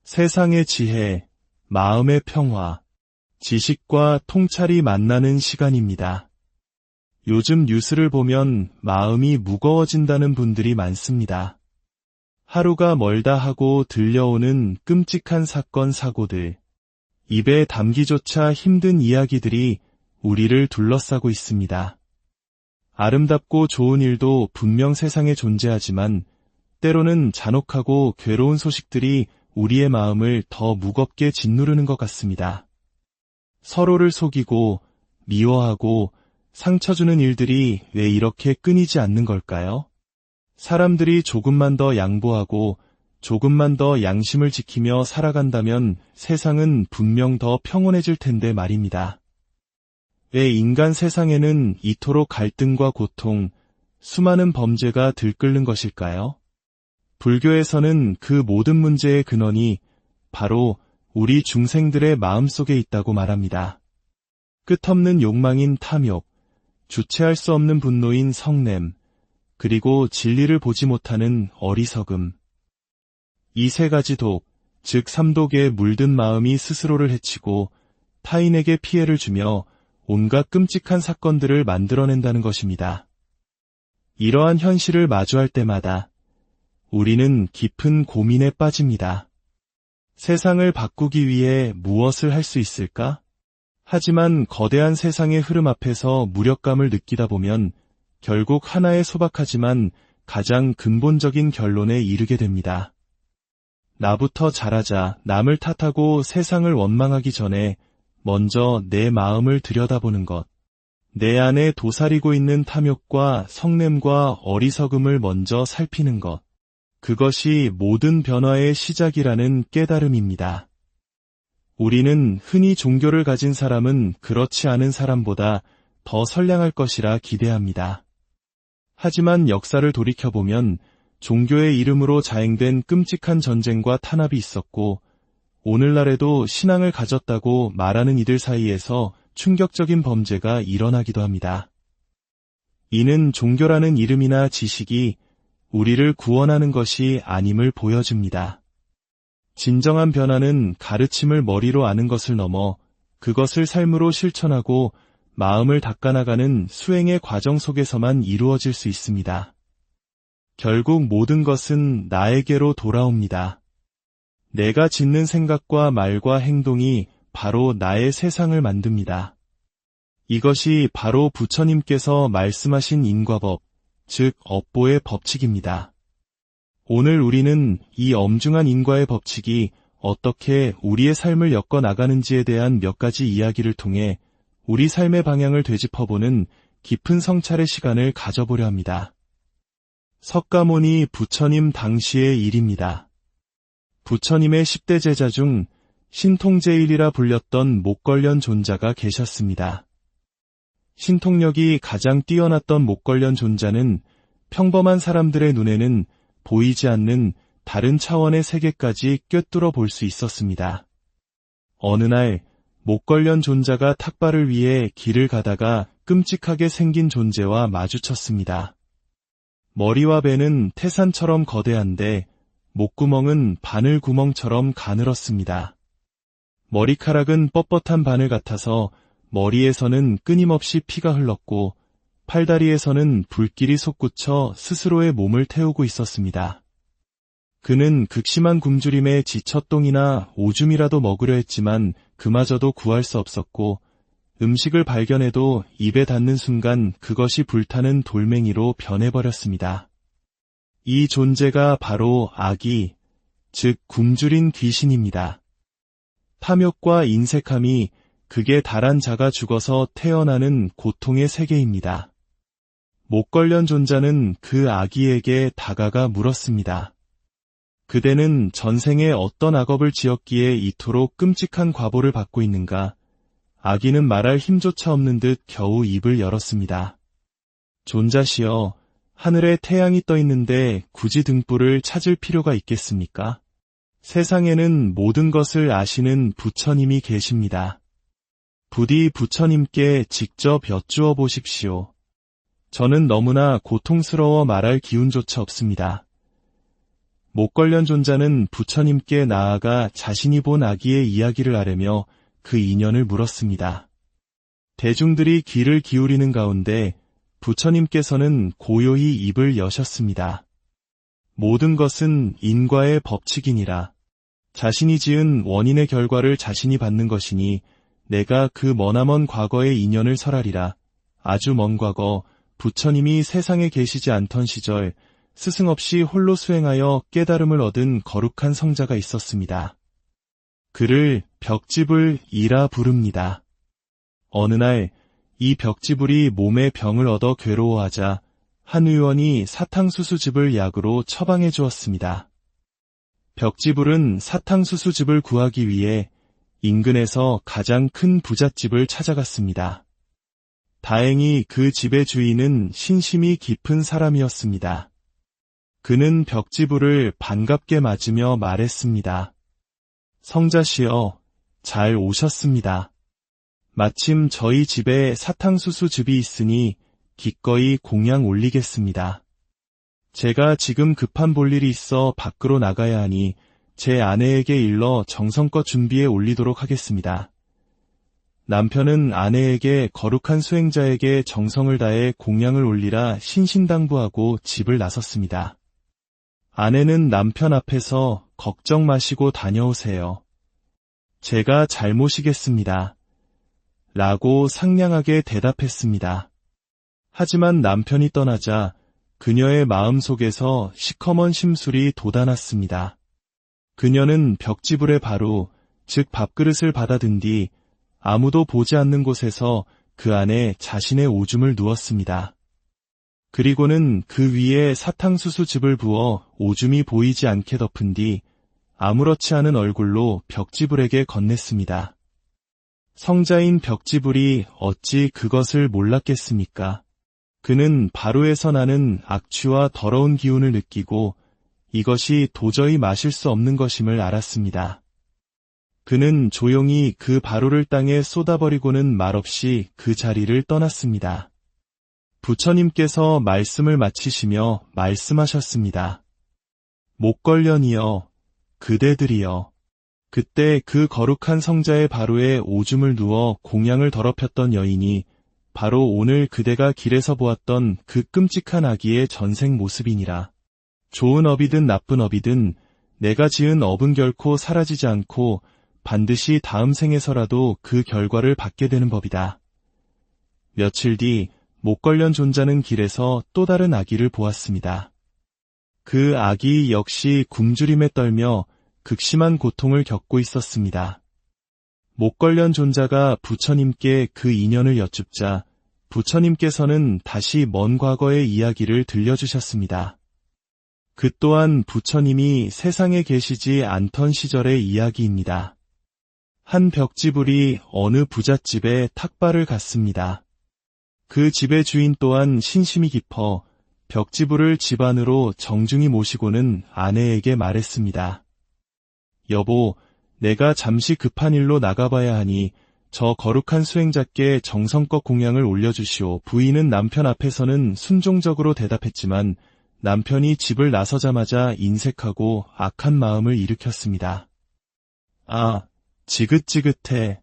세상의 지혜, 마음의 평화, 지식과 통찰이 만나는 시간입니다. 요즘 뉴스를 보면 마음이 무거워진다는 분들이 많습니다. 하루가 멀다 하고 들려오는 끔찍한 사건 사고들, 입에 담기조차 힘든 이야기들이 우리를 둘러싸고 있습니다. 아름답고 좋은 일도 분명 세상에 존재하지만 때로는 잔혹하고 괴로운 소식들이 우리의 마음을 더 무겁게 짓누르는 것 같습니다. 서로를 속이고 미워하고 상처 주는 일들이 왜 이렇게 끊이지 않는 걸까요? 사람들이 조금만 더 양보하고 조금만 더 양심을 지키며 살아간다면 세상은 분명 더 평온해질 텐데 말입니다. 왜 인간 세상에는 이토록 갈등과 고통, 수많은 범죄가 들끓는 것일까요? 불교에서는 그 모든 문제의 근원이 바로 우리 중생들의 마음속에 있다고 말합니다. 끝없는 욕망인 탐욕, 주체할 수 없는 분노인 성냄, 그리고 진리를 보지 못하는 어리석음. 이 세 가지 독, 즉 삼독에 물든 마음이 스스로를 해치고 타인에게 피해를 주며 온갖 끔찍한 사건들을 만들어낸다는 것입니다. 이러한 현실을 마주할 때마다 우리는 깊은 고민에 빠집니다. 세상을 바꾸기 위해 무엇을 할 수 있을까? 하지만 거대한 세상의 흐름 앞에서 무력감을 느끼다 보면 결국 하나의 소박하지만 가장 근본적인 결론에 이르게 됩니다. 나부터 잘하자, 남을 탓하고 세상을 원망하기 전에 먼저 내 마음을 들여다보는 것. 내 안에 도사리고 있는 탐욕과 성냄과 어리석음을 먼저 살피는 것. 그것이 모든 변화의 시작이라는 깨달음입니다. 우리는 흔히 종교를 가진 사람은 그렇지 않은 사람보다 더 선량할 것이라 기대합니다. 하지만 역사를 돌이켜보면 종교의 이름으로 자행된 끔찍한 전쟁과 탄압이 있었고 오늘날에도 신앙을 가졌다고 말하는 이들 사이에서 충격적인 범죄가 일어나기도 합니다. 이는 종교라는 이름이나 지식이 우리를 구원하는 것이 아님을 보여줍니다. 진정한 변화는 가르침을 머리로 아는 것을 넘어 그것을 삶으로 실천하고 마음을 닦아나가는 수행의 과정 속에서만 이루어질 수 있습니다. 결국 모든 것은 나에게로 돌아옵니다. 내가 짓는 생각과 말과 행동이 바로 나의 세상을 만듭니다. 이것이 바로 부처님께서 말씀하신 인과법, 즉 업보의 법칙입니다. 오늘 우리는 이 엄중한 인과의 법칙이 어떻게 우리의 삶을 엮어나가는지에 대한 몇 가지 이야기를 통해 우리 삶의 방향을 되짚어보는 깊은 성찰의 시간을 가져보려 합니다. 석가모니 부처님 당시의 일입니다. 부처님의 10대 제자 중 신통제일이라 불렸던 목걸련 존자가 계셨습니다. 신통력이 가장 뛰어났던 목걸련 존자는 평범한 사람들의 눈에는 보이지 않는 다른 차원의 세계까지 꿰뚫어 볼 수 있었습니다. 어느 날 목걸련 존자가 탁발을 위해 길을 가다가 끔찍하게 생긴 존재와 마주쳤습니다. 머리와 배는 태산처럼 거대한데 목구멍은 바늘구멍처럼 가늘었습니다. 머리카락은 뻣뻣한 바늘 같아서 머리에서는 끊임없이 피가 흘렀고 팔다리에서는 불길이 솟구쳐 스스로의 몸을 태우고 있었습니다. 그는 극심한 굶주림에 지쳤똥이나 오줌이라도 먹으려 했지만 그마저도 구할 수 없었고 음식을 발견해도 입에 닿는 순간 그것이 불타는 돌멩이로 변해버렸습니다. 이 존재가 바로 악이, 즉 굶주린 귀신입니다. 탐욕과 인색함이 극에 달한 자가 죽어서 태어나는 고통의 세계입니다. 목걸련 존자는 그 아기에게 다가가 물었습니다. 그대는 전생에 어떤 악업을 지었기에 이토록 끔찍한 과보를 받고 있는가? 아기는 말할 힘조차 없는 듯 겨우 입을 열었습니다. 존자시여, 하늘에 태양이 떠 있는데 굳이 등불을 찾을 필요가 있겠습니까? 세상에는 모든 것을 아시는 부처님이 계십니다. 부디 부처님께 직접 여쭈어 보십시오. 저는 너무나 고통스러워 말할 기운조차 없습니다. 목걸련 존자는 부처님께 나아가 자신이 본 아기의 이야기를 아뢰며 그 인연을 물었습니다. 대중들이 귀를 기울이는 가운데 부처님께서는 고요히 입을 여셨습니다. 모든 것은 인과의 법칙이니라. 자신이 지은 원인의 결과를 자신이 받는 것이니 내가 그 머나먼 과거의 인연을 설하리라. 아주 먼 과거 부처님이 세상에 계시지 않던 시절 스승 없이 홀로 수행하여 깨달음을 얻은 거룩한 성자가 있었습니다. 그를 벽지불이라 부릅니다. 어느 날 이 벽지불이 몸에 병을 얻어 괴로워하자 한 의원이 사탕수수즙을 약으로 처방해 주었습니다. 벽지불은 사탕수수즙을 구하기 위해 인근에서 가장 큰 부잣집을 찾아갔습니다. 다행히 그 집의 주인은 신심이 깊은 사람이었습니다. 그는 벽지불을 반갑게 맞으며 말했습니다. 성자시여, 잘 오셨습니다. 마침 저희 집에 사탕수수즙이 있으니 기꺼이 공양 올리겠습니다. 제가 지금 급한 볼일이 있어 밖으로 나가야 하니 제 아내에게 일러 정성껏 준비해 올리도록 하겠습니다. 남편은 아내에게 거룩한 수행자에게 정성을 다해 공양을 올리라 신신당부하고 집을 나섰습니다. 아내는 남편 앞에서 걱정 마시고 다녀오세요. 제가 잘 모시겠습니다. 라고 상냥하게 대답했습니다. 하지만 남편이 떠나자 그녀의 마음속에서 시커먼 심술이 돋아났습니다. 그녀는 벽지불의 바로, 즉 밥그릇을 받아든 뒤 아무도 보지 않는 곳에서 그 안에 자신의 오줌을 누웠습니다. 그리고는 그 위에 사탕수수즙을 부어 오줌이 보이지 않게 덮은 뒤 아무렇지 않은 얼굴로 벽지불에게 건넸습니다. 성자인 벽지불이 어찌 그것을 몰랐겠습니까? 그는 바로에서 나는 악취와 더러운 기운을 느끼고 이것이 도저히 마실 수 없는 것임을 알았습니다. 그는 조용히 그 바로를 땅에 쏟아버리고는 말없이 그 자리를 떠났습니다. 부처님께서 말씀을 마치시며 말씀하셨습니다. 목걸련이여, 그대들이여. 그때 그 거룩한 성자의 바로에 오줌을 누워 공양을 더럽혔던 여인이 바로 오늘 그대가 길에서 보았던 그 끔찍한 아기의 전생 모습이니라. 좋은 업이든 나쁜 업이든 내가 지은 업은 결코 사라지지 않고 반드시 다음 생에서라도 그 결과를 받게 되는 법이다. 며칠 뒤 목걸련 존자는 길에서 또 다른 아기를 보았습니다. 그 아기 역시 굶주림에 떨며 극심한 고통을 겪고 있었습니다. 목걸련 존자가 부처님께 그 인연을 여쭙자 부처님께서는 다시 먼 과거의 이야기를 들려주셨습니다. 그 또한 부처님이 세상에 계시지 않던 시절의 이야기입니다. 한 벽지불이 어느 부잣집에 탁발을 갔습니다. 그 집의 주인 또한 신심이 깊어 벽지불을 집 안으로 정중히 모시고는 아내에게 말했습니다. 여보, 내가 잠시 급한 일로 나가봐야 하니 저 거룩한 수행자께 정성껏 공양을 올려주시오. 부인은 남편 앞에서는 순종적으로 대답했지만 남편이 집을 나서자마자 인색하고 악한 마음을 일으켰습니다. 아, 지긋지긋해.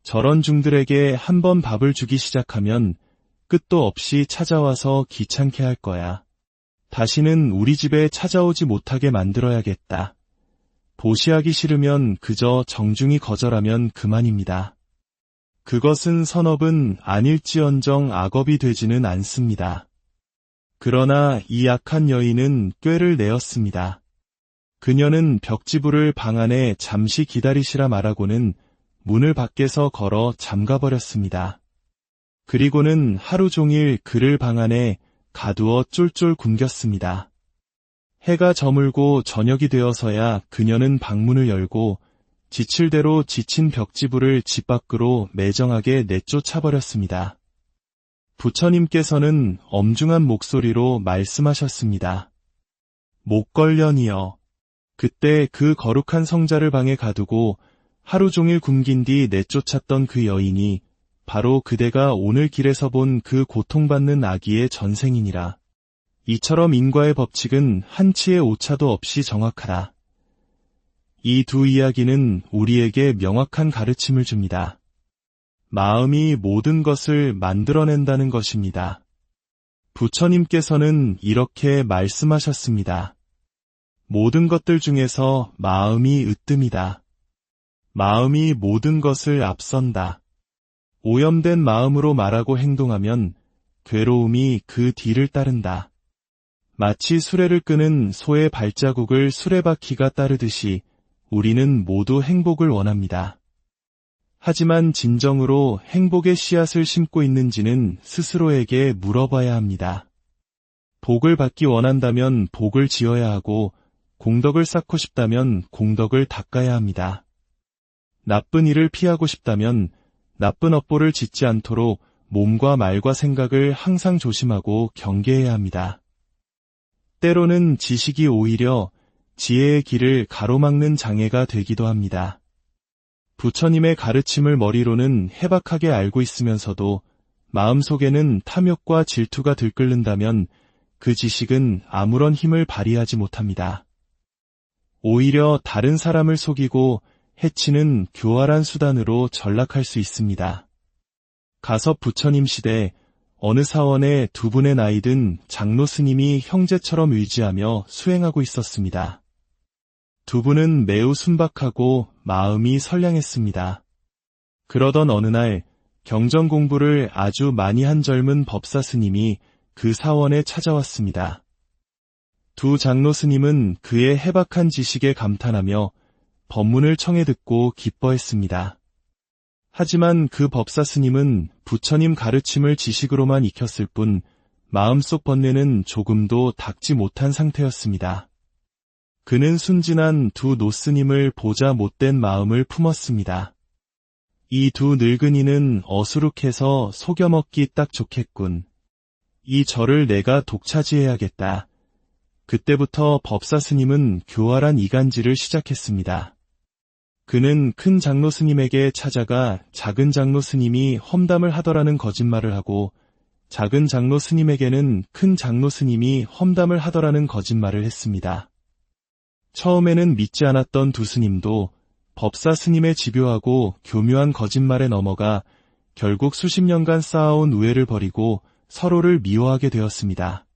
저런 중들에게 한번 밥을 주기 시작하면 끝도 없이 찾아와서 귀찮게 할 거야. 다시는 우리 집에 찾아오지 못하게 만들어야겠다. 보시하기 싫으면 그저 정중히 거절하면 그만입니다. 그것은 선업은 아닐지언정 악업이 되지는 않습니다. 그러나 이 악한 여인은 꾀를 내었습니다. 그녀는 벽지불을 방 안에 잠시 기다리시라 말하고는 문을 밖에서 걸어 잠가버렸습니다. 그리고는 하루 종일 그를 방 안에 가두어 쫄쫄 굶겼습니다. 해가 저물고 저녁이 되어서야 그녀는 방문을 열고 지칠 대로 지친 벽지불을 집 밖으로 매정하게 내쫓아버렸습니다. 부처님께서는 엄중한 목소리로 말씀하셨습니다. 목걸련이여. 그때 그 거룩한 성자를 방에 가두고 하루 종일 굶긴 뒤 내쫓았던 그 여인이 바로 그대가 오늘 길에서 본 그 고통받는 아기의 전생이니라. 이처럼 인과의 법칙은 한치의 오차도 없이 정확하다. 이 두 이야기는 우리에게 명확한 가르침을 줍니다. 마음이 모든 것을 만들어낸다는 것입니다. 부처님께서는 이렇게 말씀하셨습니다. 모든 것들 중에서 마음이 으뜸이다. 마음이 모든 것을 앞선다. 오염된 마음으로 말하고 행동하면 괴로움이 그 뒤를 따른다. 마치 수레를 끄는 소의 발자국을 수레바퀴가 따르듯이 우리는 모두 행복을 원합니다. 하지만 진정으로 행복의 씨앗을 심고 있는지는 스스로에게 물어봐야 합니다. 복을 받기 원한다면 복을 지어야 하고 공덕을 쌓고 싶다면 공덕을 닦아야 합니다. 나쁜 일을 피하고 싶다면 나쁜 업보를 짓지 않도록 몸과 말과 생각을 항상 조심하고 경계해야 합니다. 때로는 지식이 오히려 지혜의 길을 가로막는 장애가 되기도 합니다. 부처님의 가르침을 머리로는 해박하게 알고 있으면서도 마음속에는 탐욕과 질투가 들끓는다면 그 지식은 아무런 힘을 발휘하지 못합니다. 오히려 다른 사람을 속이고 해치는 교활한 수단으로 전락할 수 있습니다. 가섭 부처님 시대 어느 사원에 두 분의 나이든 장로 스님이 형제처럼 의지하며 수행하고 있었습니다. 두 분은 매우 순박하고 마음이 선량했습니다. 그러던 어느 날 경전 공부를 아주 많이 한 젊은 법사 스님이 그 사원에 찾아왔습니다. 두 장로 스님은 그의 해박한 지식에 감탄하며 법문을 청해 듣고 기뻐했습니다. 하지만 그 법사 스님은 부처님 가르침을 지식으로만 익혔을 뿐 마음속 번뇌는 조금도 닦지 못한 상태였습니다. 그는 순진한 두 노스님을 보자 못된 마음을 품었습니다. 이 두 늙은이는 어수룩해서 속여먹기 딱 좋겠군. 이 절을 내가 독차지해야겠다. 그때부터 법사 스님은 교활한 이간질을 시작했습니다. 그는 큰 장로 스님에게 찾아가 작은 장로 스님이 험담을 하더라는 거짓말을 하고 작은 장로 스님에게는 큰 장로 스님이 험담을 하더라는 거짓말을 했습니다. 처음에는 믿지 않았던 두 스님도 법사 스님의 집요하고 교묘한 거짓말에 넘어가 결국 수십 년간 쌓아온 우애를 버리고 서로를 미워하게 되었습니다.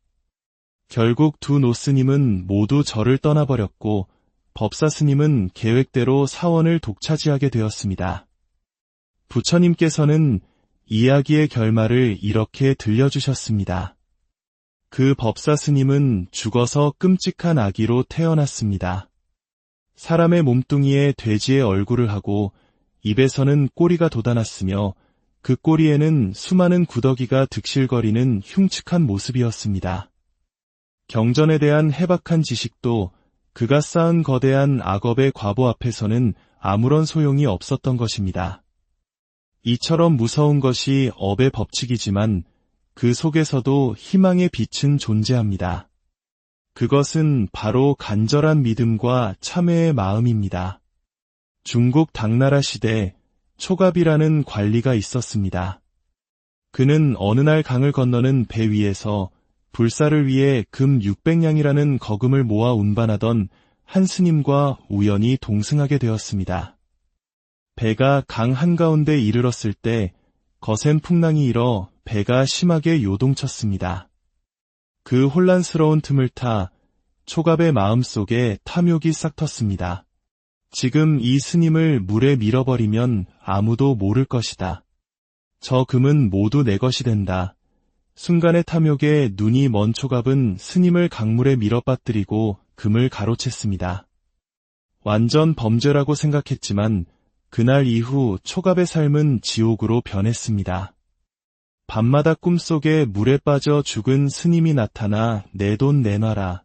결국 두 노스님은 모두 절을 떠나버렸고 법사 스님은 계획대로 사원을 독차지하게 되었습니다. 부처님께서는 이야기의 결말을 이렇게 들려주셨습니다. 그 법사 스님은 죽어서 끔찍한 아기로 태어났습니다. 사람의 몸뚱이에 돼지의 얼굴을 하고 입에서는 꼬리가 돋아났으며 그 꼬리에는 수많은 구더기가 득실거리는 흉측한 모습이었습니다. 경전에 대한 해박한 지식도 그가 쌓은 거대한 악업의 과보 앞에서는 아무런 소용이 없었던 것입니다. 이처럼 무서운 것이 업의 법칙이지만 그 속에서도 희망의 빛은 존재합니다. 그것은 바로 간절한 믿음과 참회의 마음입니다. 중국 당나라 시대 초갑이라는 관리가 있었습니다. 그는 어느 날 강을 건너는 배 위에서 불사를 위해 금 600냥이라는 거금을 모아 운반하던 한 스님과 우연히 동승하게 되었습니다. 배가 강 한가운데 이르렀을 때 거센 풍랑이 일어 배가 심하게 요동쳤습니다. 그 혼란스러운 틈을 타 초갑의 마음속에 탐욕이 싹 텄습니다. 지금 이 스님을 물에 밀어버리면 아무도 모를 것이다. 저 금은 모두 내 것이 된다. 순간의 탐욕에 눈이 먼 초갑은 스님을 강물에 밀어 빠뜨리고 금을 가로챘습니다. 완전 범죄라고 생각했지만 그날 이후 초갑의 삶은 지옥으로 변했습니다. 밤마다 꿈속에 물에 빠져 죽은 스님이 나타나 내 돈 내놔라.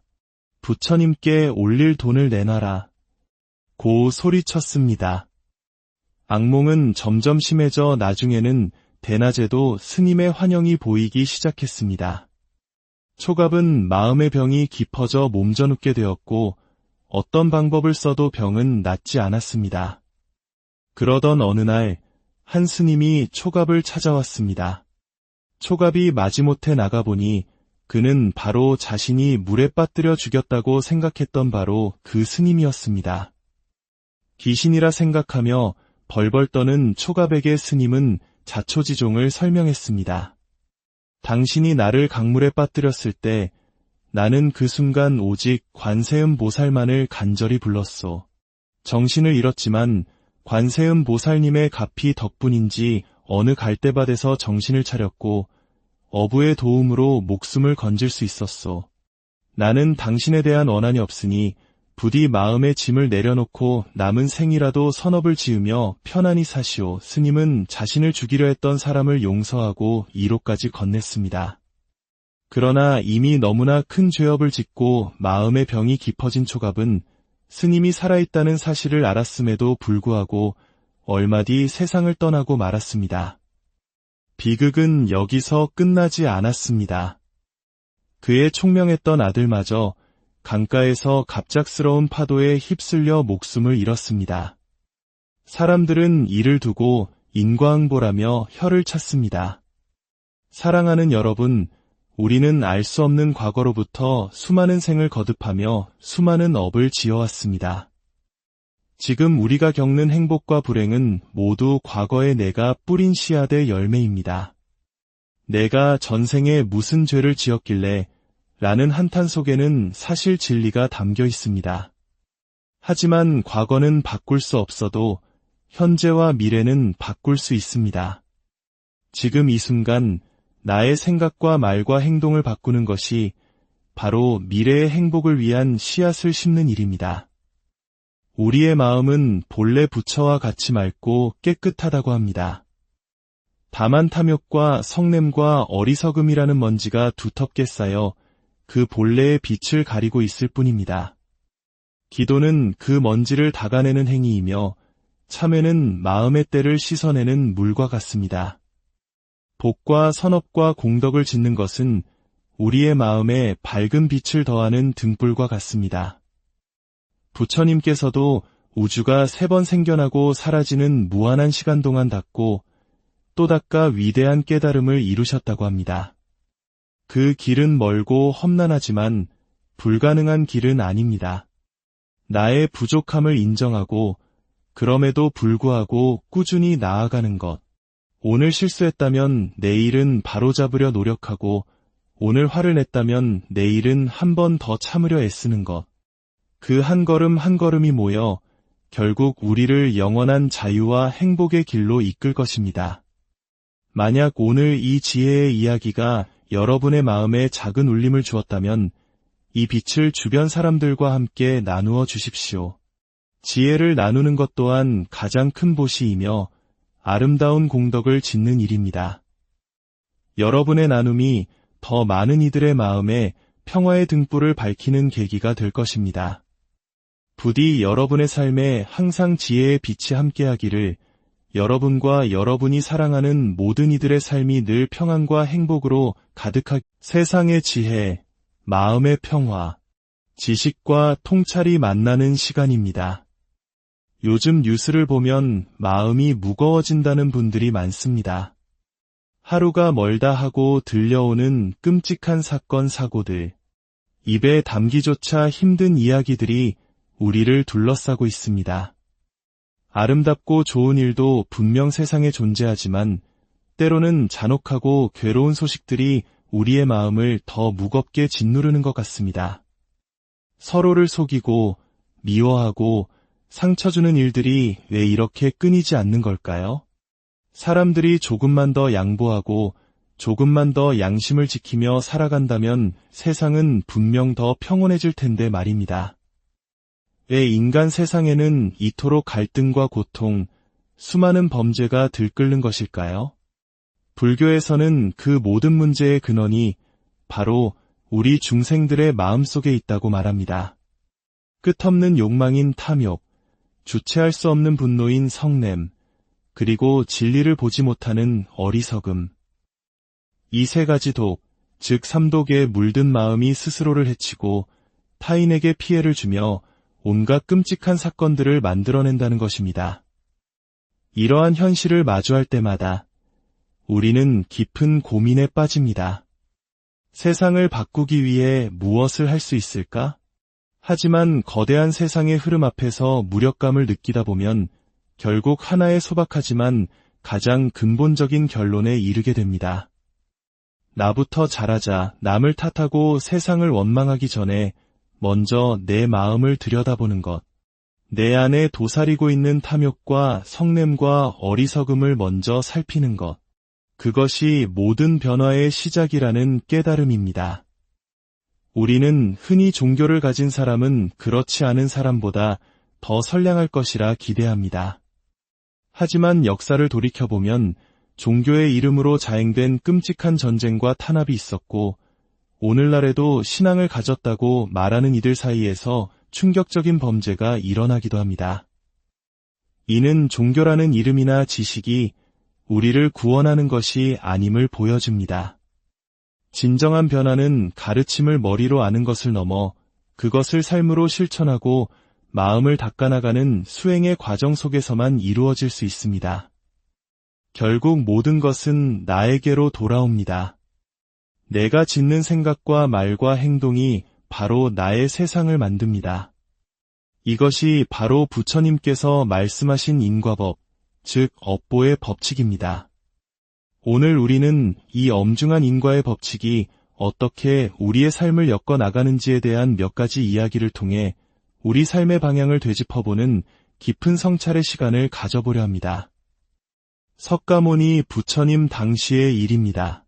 부처님께 올릴 돈을 내놔라. 고 소리쳤습니다. 악몽은 점점 심해져 나중에는 대낮에도 스님의 환영이 보이기 시작했습니다. 초갑은 마음의 병이 깊어져 몸져눕게 되었고 어떤 방법을 써도 병은 낫지 않았습니다. 그러던 어느 날 한 스님이 초갑을 찾아왔습니다. 초갑이 마지못해 나가보니 그는 바로 자신이 물에 빠뜨려 죽였다고 생각했던 바로 그 스님이었습니다. 귀신이라 생각하며 벌벌 떠는 초가백의 스님은 자초지종을 설명했습니다. 당신이 나를 강물에 빠뜨렸을 때 나는 그 순간 오직 관세음 보살만을 간절히 불렀소. 정신을 잃었지만 관세음 보살님의 가피 덕분인지 어느 갈대밭에서 정신을 차렸고 어부의 도움으로 목숨을 건질 수 있었소. 나는 당신에 대한 원한이 없으니 부디 마음의 짐을 내려놓고 남은 생이라도 선업을 지으며 편안히 사시오. 스님은 자신을 죽이려 했던 사람을 용서하고 이로까지 건넸습니다. 그러나 이미 너무나 큰 죄업을 짓고 마음의 병이 깊어진 초갑은 스님이 살아있다는 사실을 알았음에도 불구하고 얼마 뒤 세상을 떠나고 말았습니다. 비극은 여기서 끝나지 않았습니다. 그의 총명했던 아들마저 강가에서 갑작스러운 파도에 휩쓸려 목숨을 잃었습니다. 사람들은 이를 두고 인과응보라며 혀를 찼습니다. 사랑하는 여러분, 우리는 알 수 없는 과거로부터 수많은 생을 거듭하며 수많은 업을 지어왔습니다. 지금 우리가 겪는 행복과 불행은 모두 과거에 내가 뿌린 씨앗의 열매입니다. 내가 전생에 무슨 죄를 지었길래 라는 한탄 속에는 사실 진리가 담겨 있습니다. 하지만 과거는 바꿀 수 없어도 현재와 미래는 바꿀 수 있습니다. 지금 이 순간 나의 생각과 말과 행동을 바꾸는 것이 바로 미래의 행복을 위한 씨앗을 심는 일입니다. 우리의 마음은 본래 부처와 같이 맑고 깨끗하다고 합니다. 다만 탐욕과 성냄과 어리석음이라는 먼지가 두텁게 쌓여 그 본래의 빛을 가리고 있을 뿐입니다. 기도는 그 먼지를 닦아내는 행위이며 참회는 마음의 때를 씻어내는 물과 같습니다. 복과 선업과 공덕을 짓는 것은 우리의 마음에 밝은 빛을 더하는 등불과 같습니다. 부처님께서도 우주가 3번 생겨나고 사라지는 무한한 시간 동안 닦고 또 닦아 위대한 깨달음을 이루셨다고 합니다. 그 길은 멀고 험난하지만 불가능한 길은 아닙니다. 나의 부족함을 인정하고 그럼에도 불구하고 꾸준히 나아가는 것. 오늘 실수했다면 내일은 바로잡으려 노력하고 오늘 화를 냈다면 내일은 한 번 더 참으려 애쓰는 것. 그 한 걸음 한 걸음이 모여 결국 우리를 영원한 자유와 행복의 길로 이끌 것입니다. 만약 오늘 이 지혜의 이야기가 여러분의 마음에 작은 울림을 주었다면 이 빛을 주변 사람들과 함께 나누어 주십시오. 지혜를 나누는 것 또한 가장 큰 보시이며 아름다운 공덕을 짓는 일입니다. 여러분의 나눔이 더 많은 이들의 마음에 평화의 등불을 밝히는 계기가 될 것입니다. 부디 여러분의 삶에 항상 지혜의 빛이 함께하기를, 여러분과 여러분이 사랑하는 모든 이들의 삶이 늘 평안과 행복으로 가득하게. 세상의 지혜, 마음의 평화, 지식과 통찰이 만나는 시간입니다. 요즘 뉴스를 보면 마음이 무거워진다는 분들이 많습니다. 하루가 멀다 하고 들려오는 끔찍한 사건 사고들, 입에 담기조차 힘든 이야기들이 우리를 둘러싸고 있습니다. 아름답고 좋은 일도 분명 세상에 존재하지만 때로는 잔혹하고 괴로운 소식들이 우리의 마음을 더 무겁게 짓누르는 것 같습니다. 서로를 속이고 미워하고 상처 주는 일들이 왜 이렇게 끊이지 않는 걸까요? 사람들이 조금만 더 양보하고 조금만 더 양심을 지키며 살아간다면 세상은 분명 더 평온해질 텐데 말입니다. 왜 인간 세상에는 이토록 갈등과 고통, 수많은 범죄가 들끓는 것일까요? 불교에서는 그 모든 문제의 근원이 바로 우리 중생들의 마음속에 있다고 말합니다. 끝없는 욕망인 탐욕, 주체할 수 없는 분노인 성냄, 그리고 진리를 보지 못하는 어리석음. 이 3가지 독, 즉 삼독에 물든 마음이 스스로를 해치고 타인에게 피해를 주며 온갖 끔찍한 사건들을 만들어낸다는 것입니다. 이러한 현실을 마주할 때마다 우리는 깊은 고민에 빠집니다. 세상을 바꾸기 위해 무엇을 할 수 있을까? 하지만 거대한 세상의 흐름 앞에서 무력감을 느끼다 보면 결국 하나의 소박하지만 가장 근본적인 결론에 이르게 됩니다. 나부터 잘하자, 남을 탓하고 세상을 원망하기 전에 먼저 내 마음을 들여다보는 것. 내 안에 도사리고 있는 탐욕과 성냄과 어리석음을 먼저 살피는 것. 그것이 모든 변화의 시작이라는 깨달음입니다. 우리는 흔히 종교를 가진 사람은 그렇지 않은 사람보다 더 선량할 것이라 기대합니다. 하지만 역사를 돌이켜보면 종교의 이름으로 자행된 끔찍한 전쟁과 탄압이 있었고, 오늘날에도 신앙을 가졌다고 말하는 이들 사이에서 충격적인 범죄가 일어나기도 합니다. 이는 종교라는 이름이나 지식이 우리를 구원하는 것이 아님을 보여줍니다. 진정한 변화는 가르침을 머리로 아는 것을 넘어 그것을 삶으로 실천하고 마음을 닦아나가는 수행의 과정 속에서만 이루어질 수 있습니다. 결국 모든 것은 나에게로 돌아옵니다. 내가 짓는 생각과 말과 행동이 바로 나의 세상을 만듭니다. 이것이 바로 부처님께서 말씀하신 인과법, 즉 업보의 법칙입니다. 오늘 우리는 이 엄중한 인과의 법칙이 어떻게 우리의 삶을 엮어 나가는지에 대한 몇 가지 이야기를 통해 우리 삶의 방향을 되짚어보는 깊은 성찰의 시간을 가져보려 합니다. 석가모니 부처님 당시의 일입니다.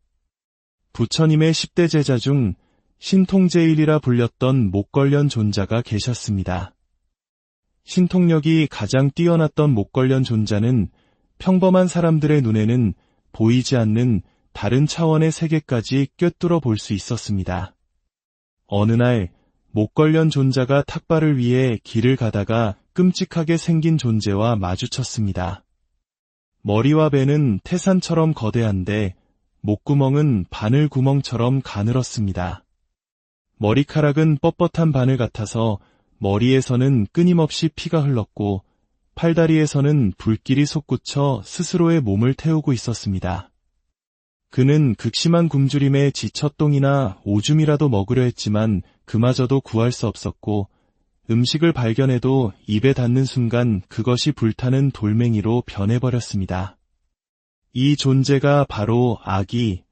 부처님의 10대 제자 중 신통제일이라 불렸던 목걸련 존자가 계셨습니다. 신통력이 가장 뛰어났던 목걸련 존자는 평범한 사람들의 눈에는 보이지 않는 다른 차원의 세계까지 꿰뚫어 볼 수 있었습니다. 어느 날 목걸련 존자가 탁발을 위해 길을 가다가 끔찍하게 생긴 존재와 마주쳤습니다. 머리와 배는 태산처럼 거대한데 목구멍은 바늘구멍처럼 가늘었습니다. 머리카락은 뻣뻣한 바늘 같아서 머리에서는 끊임없이 피가 흘렀고 팔다리에서는 불길이 솟구쳐 스스로의 몸을 태우고 있었습니다. 그는 극심한 굶주림에 지쳤똥이나 오줌이라도 먹으려 했지만 그마저도 구할 수 없었고 음식을 발견해도 입에 닿는 순간 그것이 불타는 돌멩이로 변해버렸습니다. 이 존재가 바로 악이,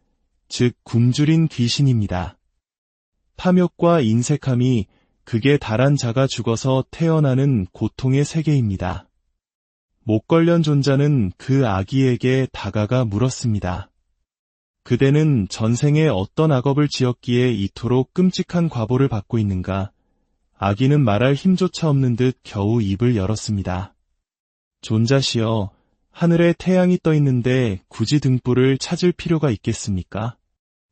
즉 굶주린 귀신입니다. 탐욕과 인색함이 극에 달한 자가 죽어서 태어나는 고통의 세계입니다. 목걸련 존자는 그 아기에게 다가가 물었습니다. 그대는 전생에 어떤 악업을 지었기에 이토록 끔찍한 과보를 받고 있는가? 아기는 말할 힘조차 없는 듯 겨우 입을 열었습니다. 존자시여, 하늘에 태양이 떠 있는데 굳이 등불을 찾을 필요가 있겠습니까?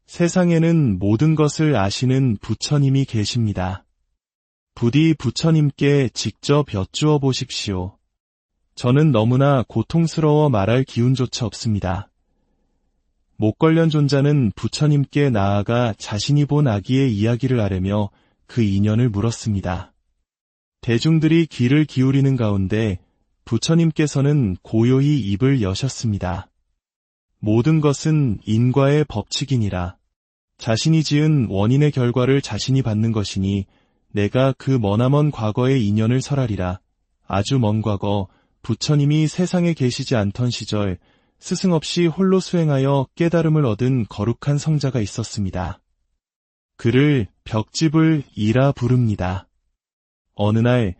세상에는 모든 것을 아시는 부처님이 계십니다. 부디 부처님께 직접 여쭈어 보십시오. 저는 너무나 고통스러워 말할 기운조차 없습니다. 목걸련 존자는 부처님께 나아가 자신이 본 아기의 이야기를 아뢰며 그 인연을 물었습니다. 대중들이 귀를 기울이는 가운데 부처님께서는 고요히 입을 여셨습니다. 모든 것은 인과의 법칙이니라. 자신이 지은 원인의 결과를 자신이 받는 것이니 내가 그 머나먼 과거의 인연을 설하리라. 아주 먼 과거 부처님이 세상에 계시지 않던 시절 스승 없이 홀로 수행하여 깨달음을 얻은 거룩한 성자가 있었습니다. 그를 벽지불이라 부릅니다. 어느 날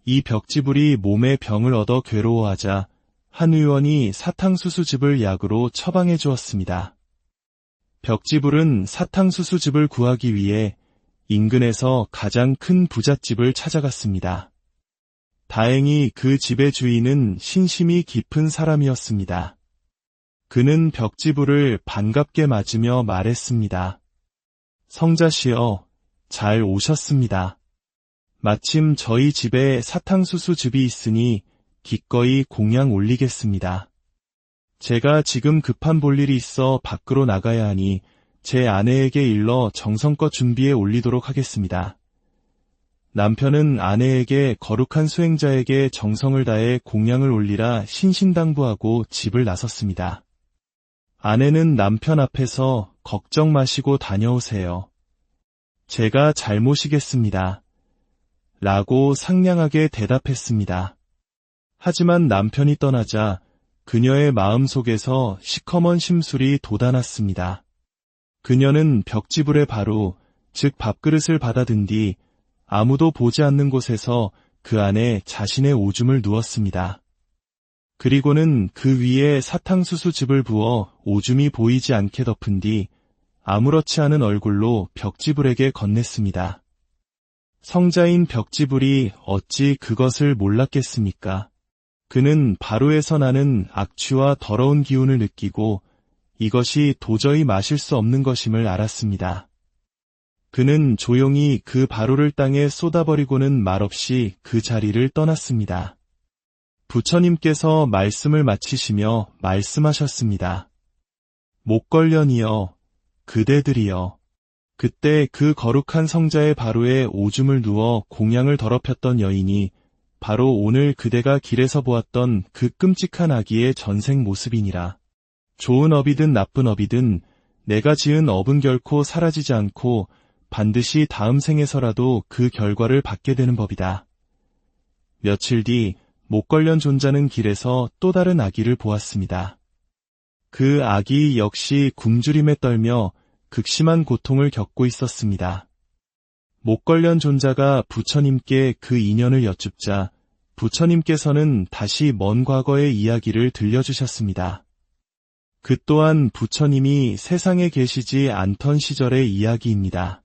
이 벽지불이 몸에 병을 얻어 괴로워하자 한 의원이 사탕수수즙을 약으로 처방해 주었습니다. 벽지불은 사탕수수즙을 구하기 위해 인근에서 가장 큰 부잣집을 찾아갔습니다. 다행히 그 집의 주인은 신심이 깊은 사람이었습니다. 그는 벽지불을 반갑게 맞으며 말했습니다. 성자시여, 잘 오셨습니다. 마침 저희 집에 사탕수수즙이 있으니 기꺼이 공양 올리겠습니다. 제가 지금 급한 볼일이 있어 밖으로 나가야 하니 제 아내에게 일러 정성껏 준비해 올리도록 하겠습니다. 남편은 아내에게 거룩한 수행자에게 정성을 다해 공양을 올리라 신신당부하고 집을 나섰습니다. 아내는 남편 앞에서 걱정 마시고 다녀오세요. 제가 잘 모시겠습니다. 라고 상냥하게 대답했습니다. 하지만 남편이 떠나자 그녀의 마음속에서 시커먼 심술이 돋아났습니다. 그녀는 벽지불에 바로, 즉 밥그릇을 받아든 뒤 아무도 보지 않는 곳에서 그 안에 자신의 오줌을 누웠습니다. 그리고는 그 위에 사탕수수즙을 부어 오줌이 보이지 않게 덮은 뒤 아무렇지 않은 얼굴로 벽지불에게 건넸습니다. 성자인 벽지불이 어찌 그것을 몰랐겠습니까? 그는 바로에서 나는 악취와 더러운 기운을 느끼고 이것이 도저히 마실 수 없는 것임을 알았습니다. 그는 조용히 그 바로를 땅에 쏟아버리고는 말없이 그 자리를 떠났습니다. 부처님께서 말씀을 마치시며 말씀하셨습니다. 목걸련이여, 그대들이여. 그때 그 거룩한 성자의 바로에 오줌을 누워 공양을 더럽혔던 여인이 바로 오늘 그대가 길에서 보았던 그 끔찍한 아기의 전생 모습이니라. 좋은 업이든 나쁜 업이든 내가 지은 업은 결코 사라지지 않고 반드시 다음 생에서라도 그 결과를 받게 되는 법이다. 며칠 뒤 목걸련 존자는 길에서 또 다른 아기를 보았습니다. 그 아기 역시 굶주림에 떨며 극심한 고통을 겪고 있었습니다. 목걸련 존자가 부처님께 그 인연을 여쭙자 부처님께서는 다시 먼 과거의 이야기를 들려주셨습니다. 그 또한 부처님이 세상에 계시지 않던 시절의 이야기입니다.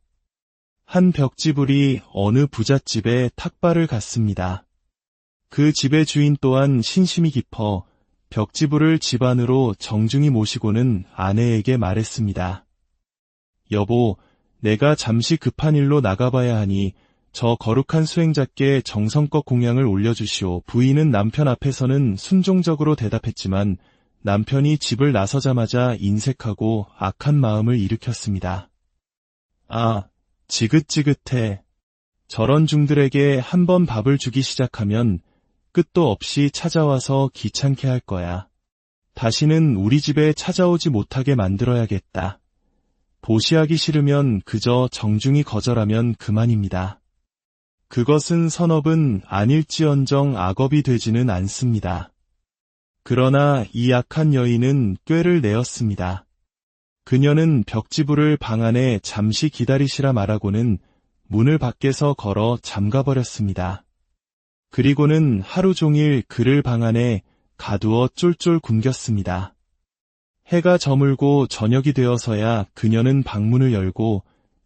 한 벽지불이 어느 부잣집에 탁발을 갔습니다. 그 집의 주인 또한 신심이 깊어 벽지불을 집 안으로 정중히 모시고는 아내에게 말했습니다. 여보, 내가 잠시 급한 일로 나가봐야 하니 저 거룩한 수행자께 정성껏 공양을 올려주시오. 부인은 남편 앞에서는 순종적으로 대답했지만 남편이 집을 나서자마자 인색하고 악한 마음을 일으켰습니다. 아, 지긋지긋해. 저런 중들에게 한번 밥을 주기 시작하면 끝도 없이 찾아와서 귀찮게 할 거야. 다시는 우리 집에 찾아오지 못하게 만들어야겠다. 보시하기 싫으면 그저 정중히 거절하면 그만입니다. 그것은 선업은 아닐지언정 악업이 되지는 않습니다. 그러나 이 악한 여인은 꾀를 내었습니다. 그녀는 벽지불을 방 안에 잠시 기다리시라 말하고는 문을 밖에서 걸어 잠가버렸습니다. 그리고는 하루 종일 그를 방 안에 가두어 쫄쫄 굶겼습니다. 해가 저물고 저녁이 되어서야 그녀는 방문을 열고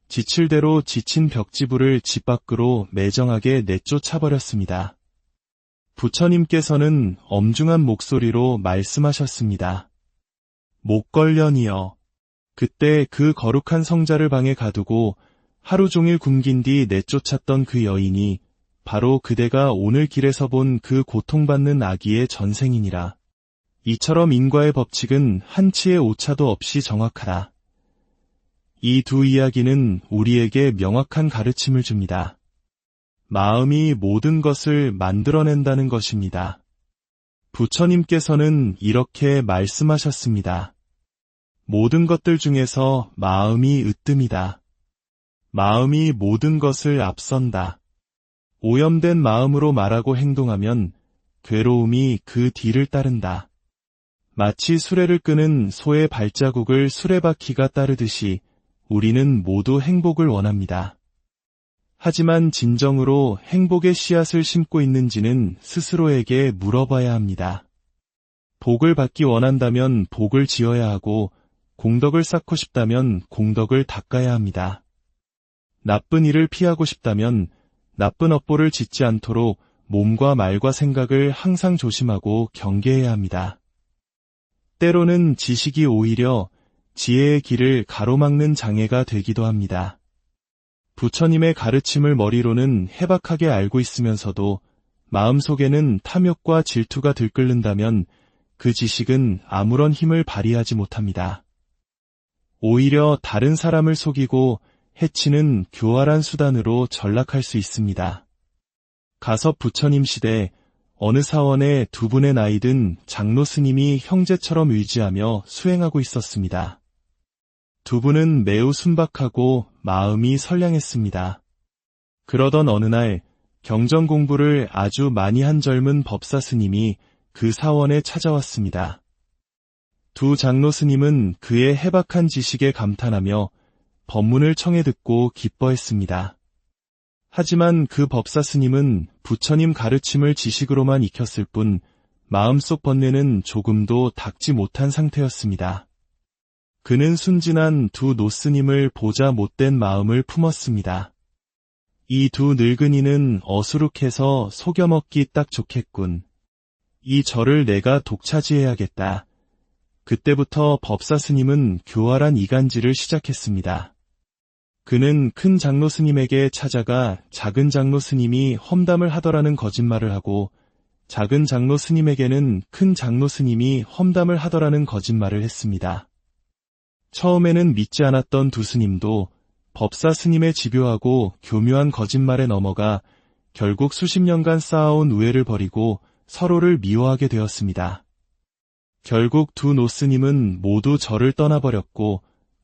지칠 대로 지친 벽지불을 집 밖으로 매정하게 내쫓아버렸습니다. 부처님께서는 엄중한 목소리로 말씀하셨습니다. 목걸련이여. 그때 그 거룩한 성자를 방에 가두고 하루 종일 굶긴 뒤 내쫓았던 그 여인이 바로 그대가 오늘 길에서 본 그 고통받는 아기의 전생이니라. 이처럼 인과의 법칙은 한치의 오차도 없이 정확하다. 이 두 이야기는 우리에게 명확한 가르침을 줍니다. 마음이 모든 것을 만들어낸다는 것입니다. 부처님께서는 이렇게 말씀하셨습니다. 모든 것들 중에서 마음이 으뜸이다. 마음이 모든 것을 앞선다. 오염된 마음으로 말하고 행동하면 괴로움이 그 뒤를 따른다. 마치 수레를 끄는 소의 발자국을 수레바퀴가 따르듯이 우리는 모두 행복을 원합니다. 하지만 진정으로 행복의 씨앗을 심고 있는지는 스스로에게 물어봐야 합니다. 복을 받기 원한다면 복을 지어야 하고 공덕을 쌓고 싶다면 공덕을 닦아야 합니다. 나쁜 일을 피하고 싶다면 나쁜 업보를 짓지 않도록 몸과 말과 생각을 항상 조심하고 경계해야 합니다. 때로는 지식이 오히려 지혜의 길을 가로막는 장애가 되기도 합니다. 부처님의 가르침을 머리로는 해박하게 알고 있으면서도 마음속에는 탐욕과 질투가 들끓는다면 그 지식은 아무런 힘을 발휘하지 못합니다. 오히려 다른 사람을 속이고 해치는 교활한 수단으로 전락할 수 있습니다. 가섭 부처님 시대 어느 사원에 두 분의 나이든 장로 스님이 형제처럼 의지하며 수행하고 있었습니다. 두 분은 매우 순박하고 마음이 선량했습니다. 그러던 어느 날 경전 공부를 아주 많이 한 젊은 법사 스님이 그 사원에 찾아왔습니다. 두 장로 스님은 그의 해박한 지식에 감탄하며 법문을 청해 듣고 기뻐했습니다. 하지만 그 법사 스님은 부처님 가르침을 지식으로만 익혔을 뿐 마음속 번뇌는 조금도 닦지 못한 상태였습니다. 그는 순진한 두 노스님을 보자 못된 마음을 품었습니다. 이 두 늙은이는 어수룩해서 속여먹기 딱 좋겠군. 이 절을 내가 독차지해야겠다. 그때부터 법사 스님은 교활한 이간질을 시작했습니다. 그는 큰 장로 스님에게 찾아가 작은 장로 스님이 험담을 하더라는 거짓말을 하고 작은 장로 스님에게는 큰 장로 스님이 험담을 하더라는 거짓말을 했습니다. 처음에는 믿지 않았던 두 스님도 법사 스님의 집요하고 교묘한 거짓말에 넘어가 결국 수십 년간 쌓아온 우애를 버리고 서로를 미워하게 되었습니다. 결국 두 노스님은 모두 절을 떠나버렸고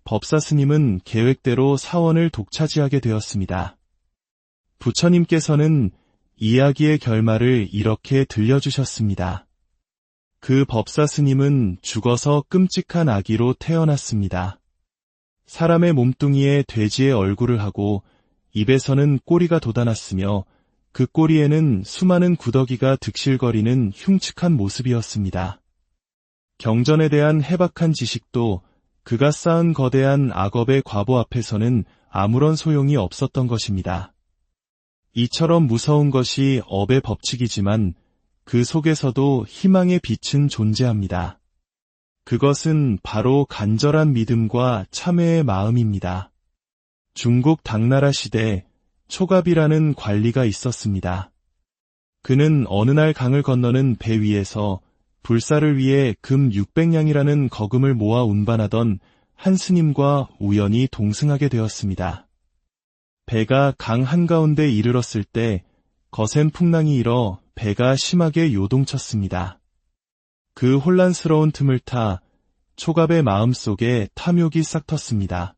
법사 스님은 계획대로 사원을 독차지하게 되었습니다. 부처님께서는 이야기의 결말을 이렇게 들려주셨습니다. 그 법사 스님은 죽어서 끔찍한 아기로 태어났습니다. 사람의 몸뚱이에 돼지의 얼굴을 하고 입에서는 꼬리가 돋아났으며 그 꼬리에는 수많은 구더기가 득실거리는 흉측한 모습이었습니다. 경전에 대한 해박한 지식도 그가 쌓은 거대한 악업의 과보 앞에서는 아무런 소용이 없었던 것입니다. 이처럼 무서운 것이 업의 법칙이지만 그 속에서도 희망의 빛은 존재합니다. 그것은 바로 간절한 믿음과 참회의 마음입니다. 중국 당나라 시대 초갑이라는 관리가 있었습니다. 그는 어느 날 강을 건너는 배 위에서 불사를 위해 금 600냥이라는 거금을 모아 운반하던 한 스님과 우연히 동승하게 되었습니다. 배가 강 한가운데 이르렀을 때 거센 풍랑이 일어 배가 심하게 요동쳤습니다. 그 혼란스러운 틈을 타 초갑의 마음속에 탐욕이 싹 텄습니다.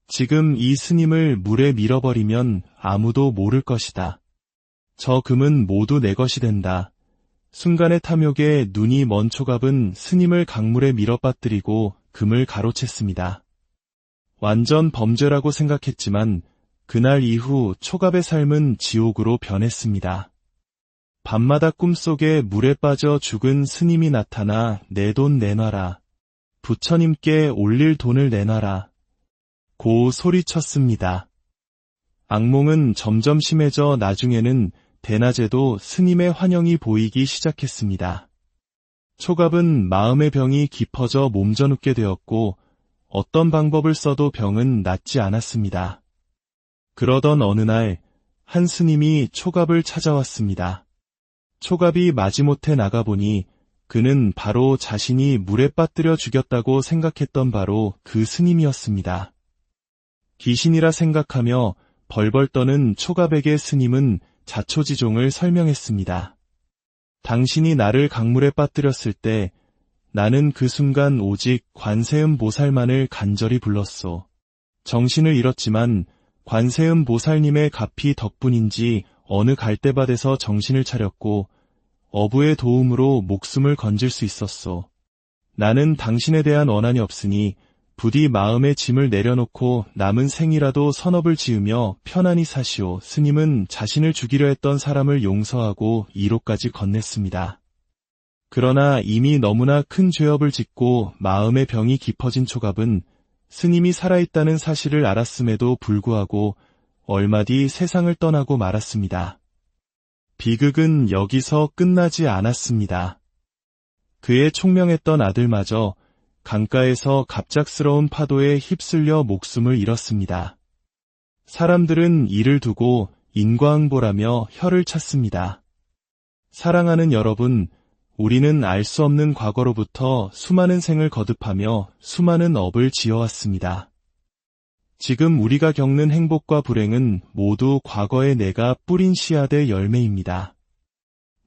지금 이 스님을 물에 밀어버리면 아무도 모를 것이다. 저 금은 모두 내 것이 된다. 순간의 탐욕에 눈이 먼 초갑은 스님을 강물에 밀어 빠뜨리고 금을 가로챘습니다. 완전 범죄라고 생각했지만 그날 이후 초갑의 삶은 지옥으로 변했습니다. 밤마다 꿈속에 물에 빠져 죽은 스님이 나타나 내 돈 내놔라. 부처님께 올릴 돈을 내놔라. 고 소리쳤습니다. 악몽은 점점 심해져 나중에는 대낮에도 스님의 환영이 보이기 시작했습니다. 초갑은 마음의 병이 깊어져 몸져눕게 되었고 어떤 방법을 써도 병은 낫지 않았습니다. 그러던 어느 날 한 스님이 초갑을 찾아왔습니다. 초갑이 마지못해 나가보니 그는 바로 자신이 물에 빠뜨려 죽였다고 생각했던 바로 그 스님이었습니다. 귀신이라 생각하며 벌벌 떠는 초갑에게 스님은 자초지종을 설명했습니다. 당신이 나를 강물에 빠뜨렸을 때 나는 그 순간 오직 관세음 보살만을 간절히 불렀소. 정신을 잃었지만 관세음 보살님의 가피 덕분인지 어느 갈대밭에서 정신을 차렸고 어부의 도움으로 목숨을 건질 수 있었소. 나는 당신에 대한 원한이 없으니 부디 마음의 짐을 내려놓고 남은 생이라도 선업을 지으며 편안히 사시오. 스님은 자신을 죽이려 했던 사람을 용서하고 이로까지 건넸습니다. 그러나 이미 너무나 큰 죄업을 짓고 마음의 병이 깊어진 초갑은 스님이 살아있다는 사실을 알았음에도 불구하고 얼마 뒤 세상을 떠나고 말았습니다. 비극은 여기서 끝나지 않았습니다. 그의 총명했던 아들마저 강가에서 갑작스러운 파도에 휩쓸려 목숨을 잃었습니다. 사람들은 이를 두고 인과응보라며 혀를 찼습니다. 사랑하는 여러분, 우리는 알 수 없는 과거로부터 수많은 생을 거듭하며 수많은 업을 지어왔습니다. 지금 우리가 겪는 행복과 불행은 모두 과거에 내가 뿌린 씨앗의 열매입니다.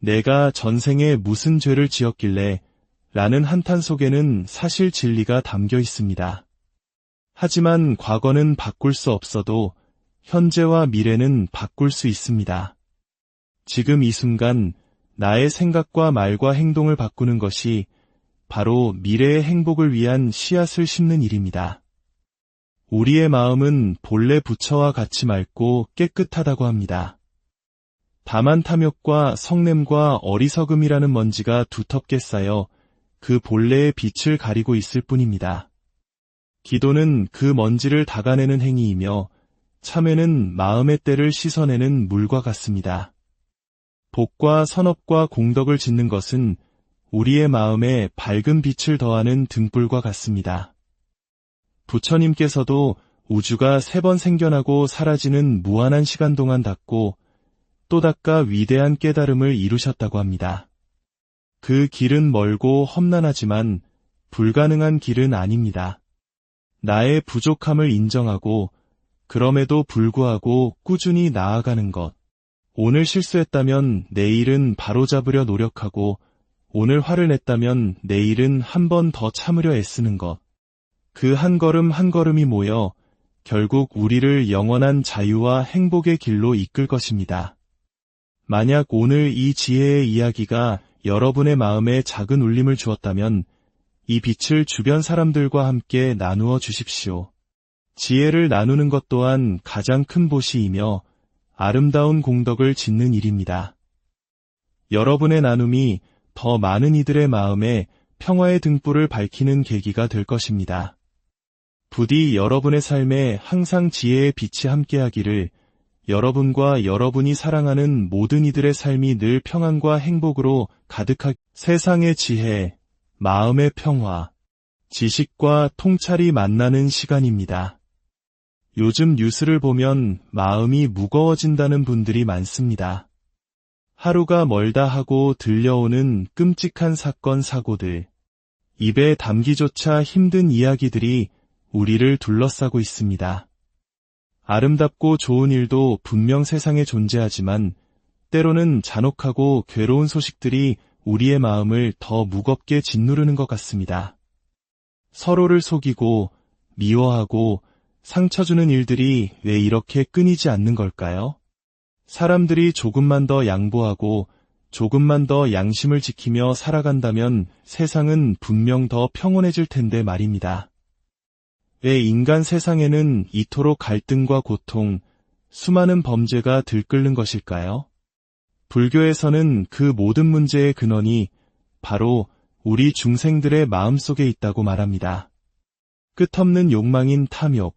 내가 전생에 무슨 죄를 지었길래 라는 한탄 속에는 사실 진리가 담겨 있습니다. 하지만 과거는 바꿀 수 없어도 현재와 미래는 바꿀 수 있습니다. 지금 이 순간 나의 생각과 말과 행동을 바꾸는 것이 바로 미래의 행복을 위한 씨앗을 심는 일입니다. 우리의 마음은 본래 부처와 같이 맑고 깨끗하다고 합니다. 다만 탐욕과 성냄과 어리석음이라는 먼지가 두텁게 쌓여 그 본래의 빛을 가리고 있을 뿐입니다. 기도는 그 먼지를 닦아내는 행위이며 참회는 마음의 때를 씻어내는 물과 같습니다. 복과 선업과 공덕을 짓는 것은 우리의 마음에 밝은 빛을 더하는 등불과 같습니다. 부처님께서도 우주가 3번 생겨나고 사라지는 무한한 시간 동안 닦고 또 닦아 위대한 깨달음을 이루셨다고 합니다. 그 길은 멀고 험난하지만 불가능한 길은 아닙니다. 나의 부족함을 인정하고 그럼에도 불구하고 꾸준히 나아가는 것. 오늘 실수했다면 내일은 바로잡으려 노력하고 오늘 화를 냈다면 내일은 한 번 더 참으려 애쓰는 것. 그 한 걸음 한 걸음이 모여 결국 우리를 영원한 자유와 행복의 길로 이끌 것입니다. 만약 오늘 이 지혜의 이야기가 여러분의 마음에 작은 울림을 주었다면 이 빛을 주변 사람들과 함께 나누어 주십시오. 지혜를 나누는 것 또한 가장 큰 보시이며 아름다운 공덕을 짓는 일입니다. 여러분의 나눔이 더 많은 이들의 마음에 평화의 등불을 밝히는 계기가 될 것입니다. 부디 여러분의 삶에 항상 지혜의 빛이 함께하기를, 여러분과 여러분이 사랑하는 모든 이들의 삶이 늘 평안과 행복으로 가득하게. 세상의 지혜, 마음의 평화, 지식과 통찰이 만나는 시간입니다. 요즘 뉴스를 보면 마음이 무거워진다는 분들이 많습니다. 하루가 멀다 하고 들려오는 끔찍한 사건 사고들, 입에 담기조차 힘든 이야기들이 우리를 둘러싸고 있습니다. 아름답고 좋은 일도 분명 세상에 존재하지만 때로는 잔혹하고 괴로운 소식들이 우리의 마음을 더 무겁게 짓누르는 것 같습니다. 서로를 속이고 미워하고 상처 주는 일들이 왜 이렇게 끊이지 않는 걸까요? 사람들이 조금만 더 양보하고 조금만 더 양심을 지키며 살아간다면 세상은 분명 더 평온해질 텐데 말입니다. 왜 인간 세상에는 이토록 갈등과 고통, 수많은 범죄가 들끓는 것일까요? 불교에서는 그 모든 문제의 근원이 바로 우리 중생들의 마음속에 있다고 말합니다. 끝없는 욕망인 탐욕,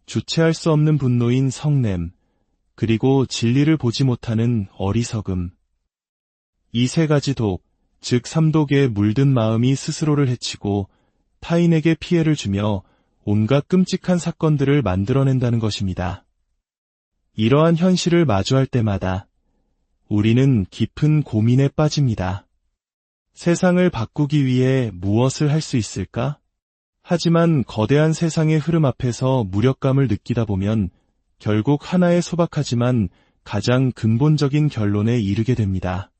주체할 수 없는 분노인 성냄, 그리고 진리를 보지 못하는 어리석음. 이 3가지 독, 즉 삼독에 물든 마음이 스스로를 해치고 타인에게 피해를 주며 온갖 끔찍한 사건들을 만들어낸다는 것입니다. 이러한 현실을 마주할 때마다 우리는 깊은 고민에 빠집니다. 세상을 바꾸기 위해 무엇을 할 수 있을까? 하지만 거대한 세상의 흐름 앞에서 무력감을 느끼다 보면 결국 하나의 소박하지만 가장 근본적인 결론에 이르게 됩니다.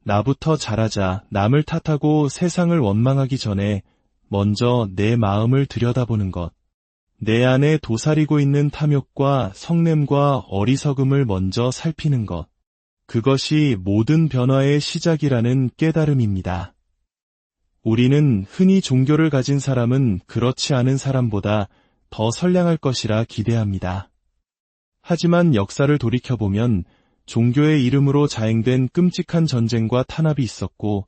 나부터 잘하자, 남을 탓하고 세상을 원망하기 전에 먼저 내 마음을 들여다보는 것. 내 안에 도사리고 있는 탐욕과 성냄과 어리석음을 먼저 살피는 것. 그것이 모든 변화의 시작이라는 깨달음입니다. 우리는 흔히 종교를 가진 사람은 그렇지 않은 사람보다 더 선량할 것이라 기대합니다. 하지만 역사를 돌이켜보면 종교의 이름으로 자행된 끔찍한 전쟁과 탄압이 있었고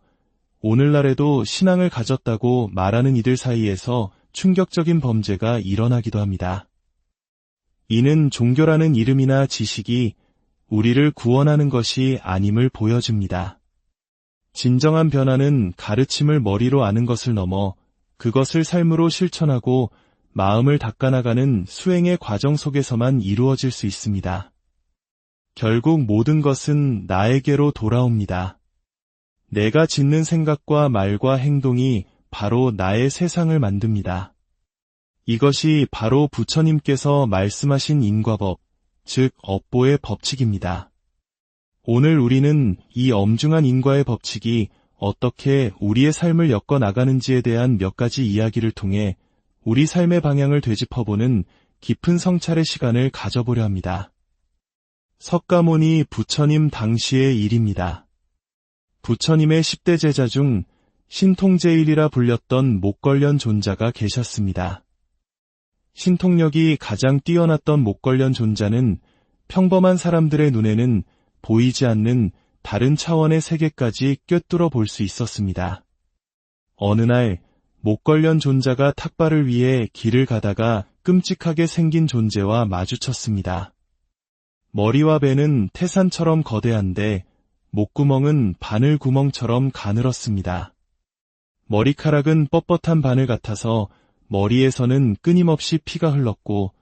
오늘날에도 신앙을 가졌다고 말하는 이들 사이에서 충격적인 범죄가 일어나기도 합니다. 이는 종교라는 이름이나 지식이 우리를 구원하는 것이 아님을 보여줍니다. 진정한 변화는 가르침을 머리로 아는 것을 넘어 그것을 삶으로 실천하고 마음을 닦아나가는 수행의 과정 속에서만 이루어질 수 있습니다. 결국 모든 것은 나에게로 돌아옵니다. 내가 짓는 생각과 말과 행동이 바로 나의 세상을 만듭니다. 이것이 바로 부처님께서 말씀하신 인과법, 즉 업보의 법칙입니다. 오늘 우리는 이 엄중한 인과의 법칙이 어떻게 우리의 삶을 엮어 나가는지에 대한 몇 가지 이야기를 통해 우리 삶의 방향을 되짚어보는 깊은 성찰의 시간을 가져보려 합니다. 석가모니 부처님 당시의 일입니다. 부처님의 10대 제자 중 신통제일이라 불렸던 목걸련 존자가 계셨습니다. 신통력이 가장 뛰어났던 목걸련 존자는 평범한 사람들의 눈에는 보이지 않는 다른 차원의 세계까지 꿰뚫어 볼 수 있었습니다. 어느 날 목걸련 존자가 탁발을 위해 길을 가다가 끔찍하게 생긴 존재와 마주쳤습니다. 머리와 배는 태산처럼 거대한데 목구멍은 바늘 구멍처럼 가늘었습니다. 머리카락은 뻣뻣한 바늘 같아서 머리에서는 끊임없이 피가 흘렀고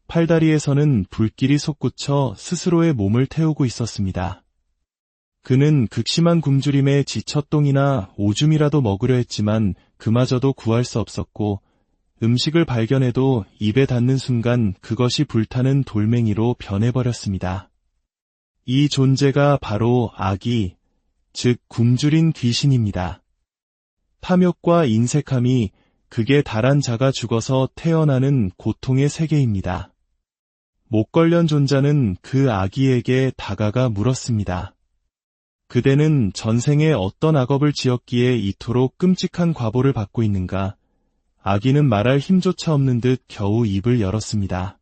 팔다리에서는 불길이 솟구쳐 스스로의 몸을 태우고 있었습니다. 그는 극심한 굶주림에 지쳤똥이나 오줌이라도 먹으려 했지만 그마저도 구할 수 없었고 음식을 발견해도 입에 닿는 순간 그것이 불타는 돌멩이로 변해버렸습니다. 이 존재가 바로 악이, 즉 굶주린 귀신입니다. 탐욕과 인색함이 극에 달한 자가 죽어서 태어나는 고통의 세계입니다. 목걸련 존자는 그 아기에게 다가가 물었습니다. 그대는 전생에 어떤 악업을 지었기에 이토록 끔찍한 과보를 받고 있는가? 아기는 말할 힘조차 없는 듯 겨우 입을 열었습니다.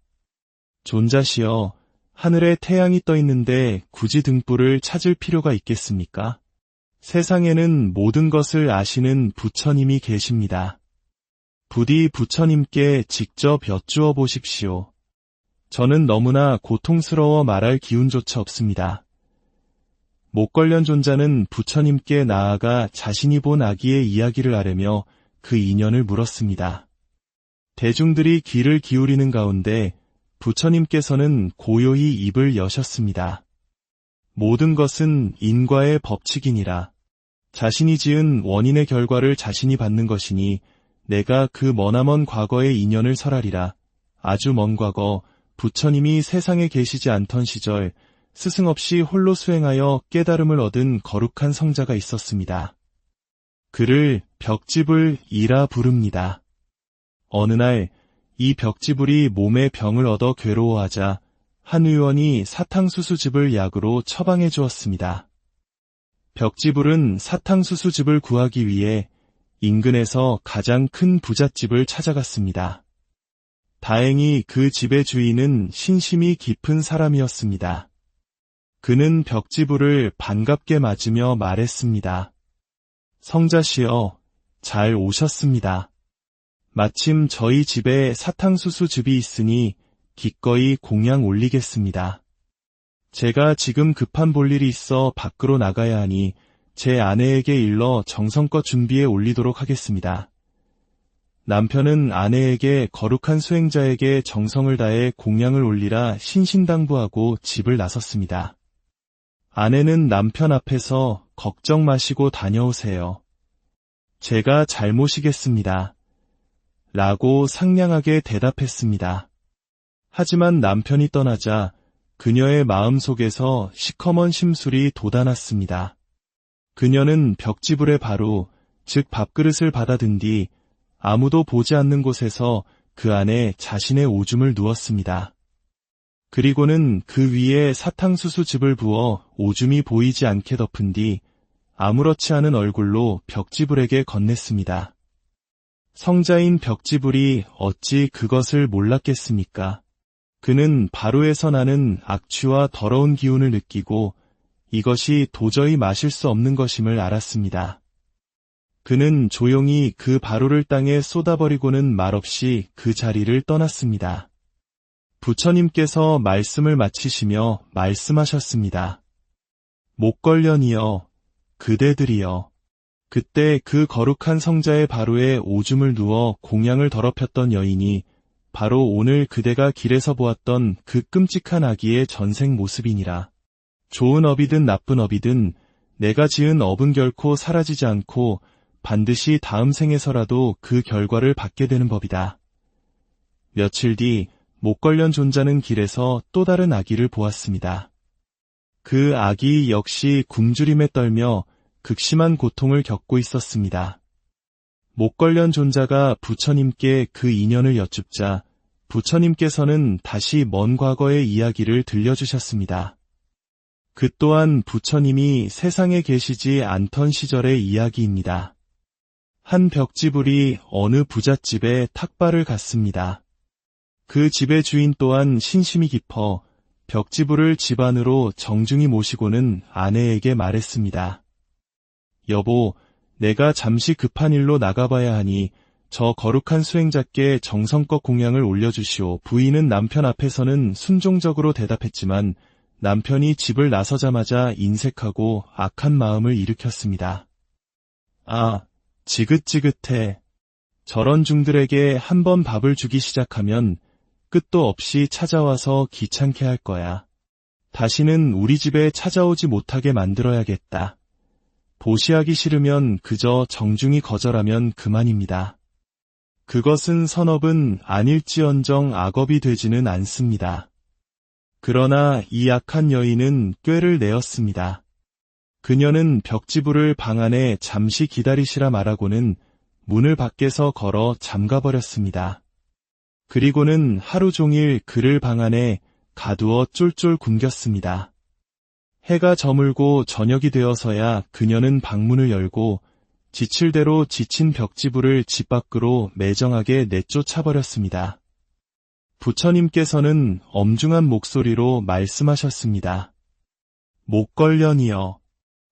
존자시여, 하늘에 태양이 떠 있는데 굳이 등불을 찾을 필요가 있겠습니까? 세상에는 모든 것을 아시는 부처님이 계십니다. 부디 부처님께 직접 여쭈어 보십시오. 저는 너무나 고통스러워 말할 기운조차 없습니다. 목걸련 존자는 부처님께 나아가 자신이 본 아기의 이야기를 아뢰며 그 인연을 물었습니다. 대중들이 귀를 기울이는 가운데 부처님께서는 고요히 입을 여셨습니다. 모든 것은 인과의 법칙이니라. 자신이 지은 원인의 결과를 자신이 받는 것이니 내가 그 머나먼 과거의 인연을 설하리라. 아주 먼 과거 부처님이 세상에 계시지 않던 시절 스승 없이 홀로 수행하여 깨달음을 얻은 거룩한 성자가 있었습니다. 그를 벽지불이라 부릅니다. 어느 날 이 벽지불이 몸에 병을 얻어 괴로워하자 한 의원이 사탕수수즙을 약으로 처방해 주었습니다. 벽지불은 사탕수수즙을 구하기 위해 인근에서 가장 큰 부잣집을 찾아갔습니다. 다행히 그 집의 주인은 신심이 깊은 사람이었습니다. 그는 벽지불을 반갑게 맞으며 말했습니다. 성자시여, 잘 오셨습니다. 마침 저희 집에 사탕수수즙이 있으니 기꺼이 공양 올리겠습니다. 제가 지금 급한 볼일이 있어 밖으로 나가야 하니 제 아내에게 일러 정성껏 준비해 올리도록 하겠습니다. 남편은 아내에게 거룩한 수행자에게 정성을 다해 공양을 올리라 신신당부하고 집을 나섰습니다. 아내는 남편 앞에서 걱정 마시고 다녀오세요. 제가 잘 모시겠습니다. 라고 상냥하게 대답했습니다. 하지만 남편이 떠나자 그녀의 마음속에서 시커먼 심술이 돋아났습니다. 그녀는 벽지불의 바로, 즉 밥그릇을 받아든 뒤 아무도 보지 않는 곳에서 그 안에 자신의 오줌을 누웠습니다. 그리고는 그 위에 사탕수수즙을 부어 오줌이 보이지 않게 덮은 뒤 아무렇지 않은 얼굴로 벽지불에게 건넸습니다. 성자인 벽지불이 어찌 그것을 몰랐겠습니까? 그는 바로에서 나는 악취와 더러운 기운을 느끼고 이것이 도저히 마실 수 없는 것임을 알았습니다. 그는 조용히 그 바로를 땅에 쏟아버리고는 말없이 그 자리를 떠났습니다. 부처님께서 말씀을 마치시며 말씀하셨습니다. 목걸련이여, 그대들이여. 그때 그 거룩한 성자의 바로에 오줌을 누워 공양을 더럽혔던 여인이 바로 오늘 그대가 길에서 보았던 그 끔찍한 아기의 전생 모습이니라. 좋은 업이든 나쁜 업이든 내가 지은 업은 결코 사라지지 않고 반드시 다음 생에서라도 그 결과를 받게 되는 법이다. 며칠 뒤 목걸련 존자는 길에서 또 다른 아기를 보았습니다. 그 아기 역시 굶주림에 떨며 극심한 고통을 겪고 있었습니다. 목걸련 존자가 부처님께 그 인연을 여쭙자 부처님께서는 다시 먼 과거의 이야기를 들려주셨습니다. 그 또한 부처님이 세상에 계시지 않던 시절의 이야기입니다. 한 벽지불이 어느 부잣집에 탁발을 갔습니다. 그 집의 주인 또한 신심이 깊어 벽지불을 집 안으로 정중히 모시고는 아내에게 말했습니다. 여보, 내가 잠시 급한 일로 나가봐야 하니 저 거룩한 수행자께 정성껏 공양을 올려주시오. 부인은 남편 앞에서는 순종적으로 대답했지만 남편이 집을 나서자마자 인색하고 악한 마음을 일으켰습니다. 아, 지긋지긋해. 저런 중들에게 한번 밥을 주기 시작하면 끝도 없이 찾아와서 귀찮게 할 거야. 다시는 우리 집에 찾아오지 못하게 만들어야겠다. 보시하기 싫으면 그저 정중히 거절하면 그만입니다. 그것은 선업은 아닐지언정 악업이 되지는 않습니다. 그러나 이 악한 여인은 꾀를 내었습니다. 그녀는 벽지불을 방 안에 잠시 기다리시라 말하고는 문을 밖에서 걸어 잠가버렸습니다. 그리고는 하루 종일 그를 방 안에 가두어 쫄쫄 굶겼습니다. 해가 저물고 저녁이 되어서야 그녀는 방문을 열고 지칠 대로 지친 벽지불을 집 밖으로 매정하게 내쫓아버렸습니다. 부처님께서는 엄중한 목소리로 말씀하셨습니다. 목걸련이여,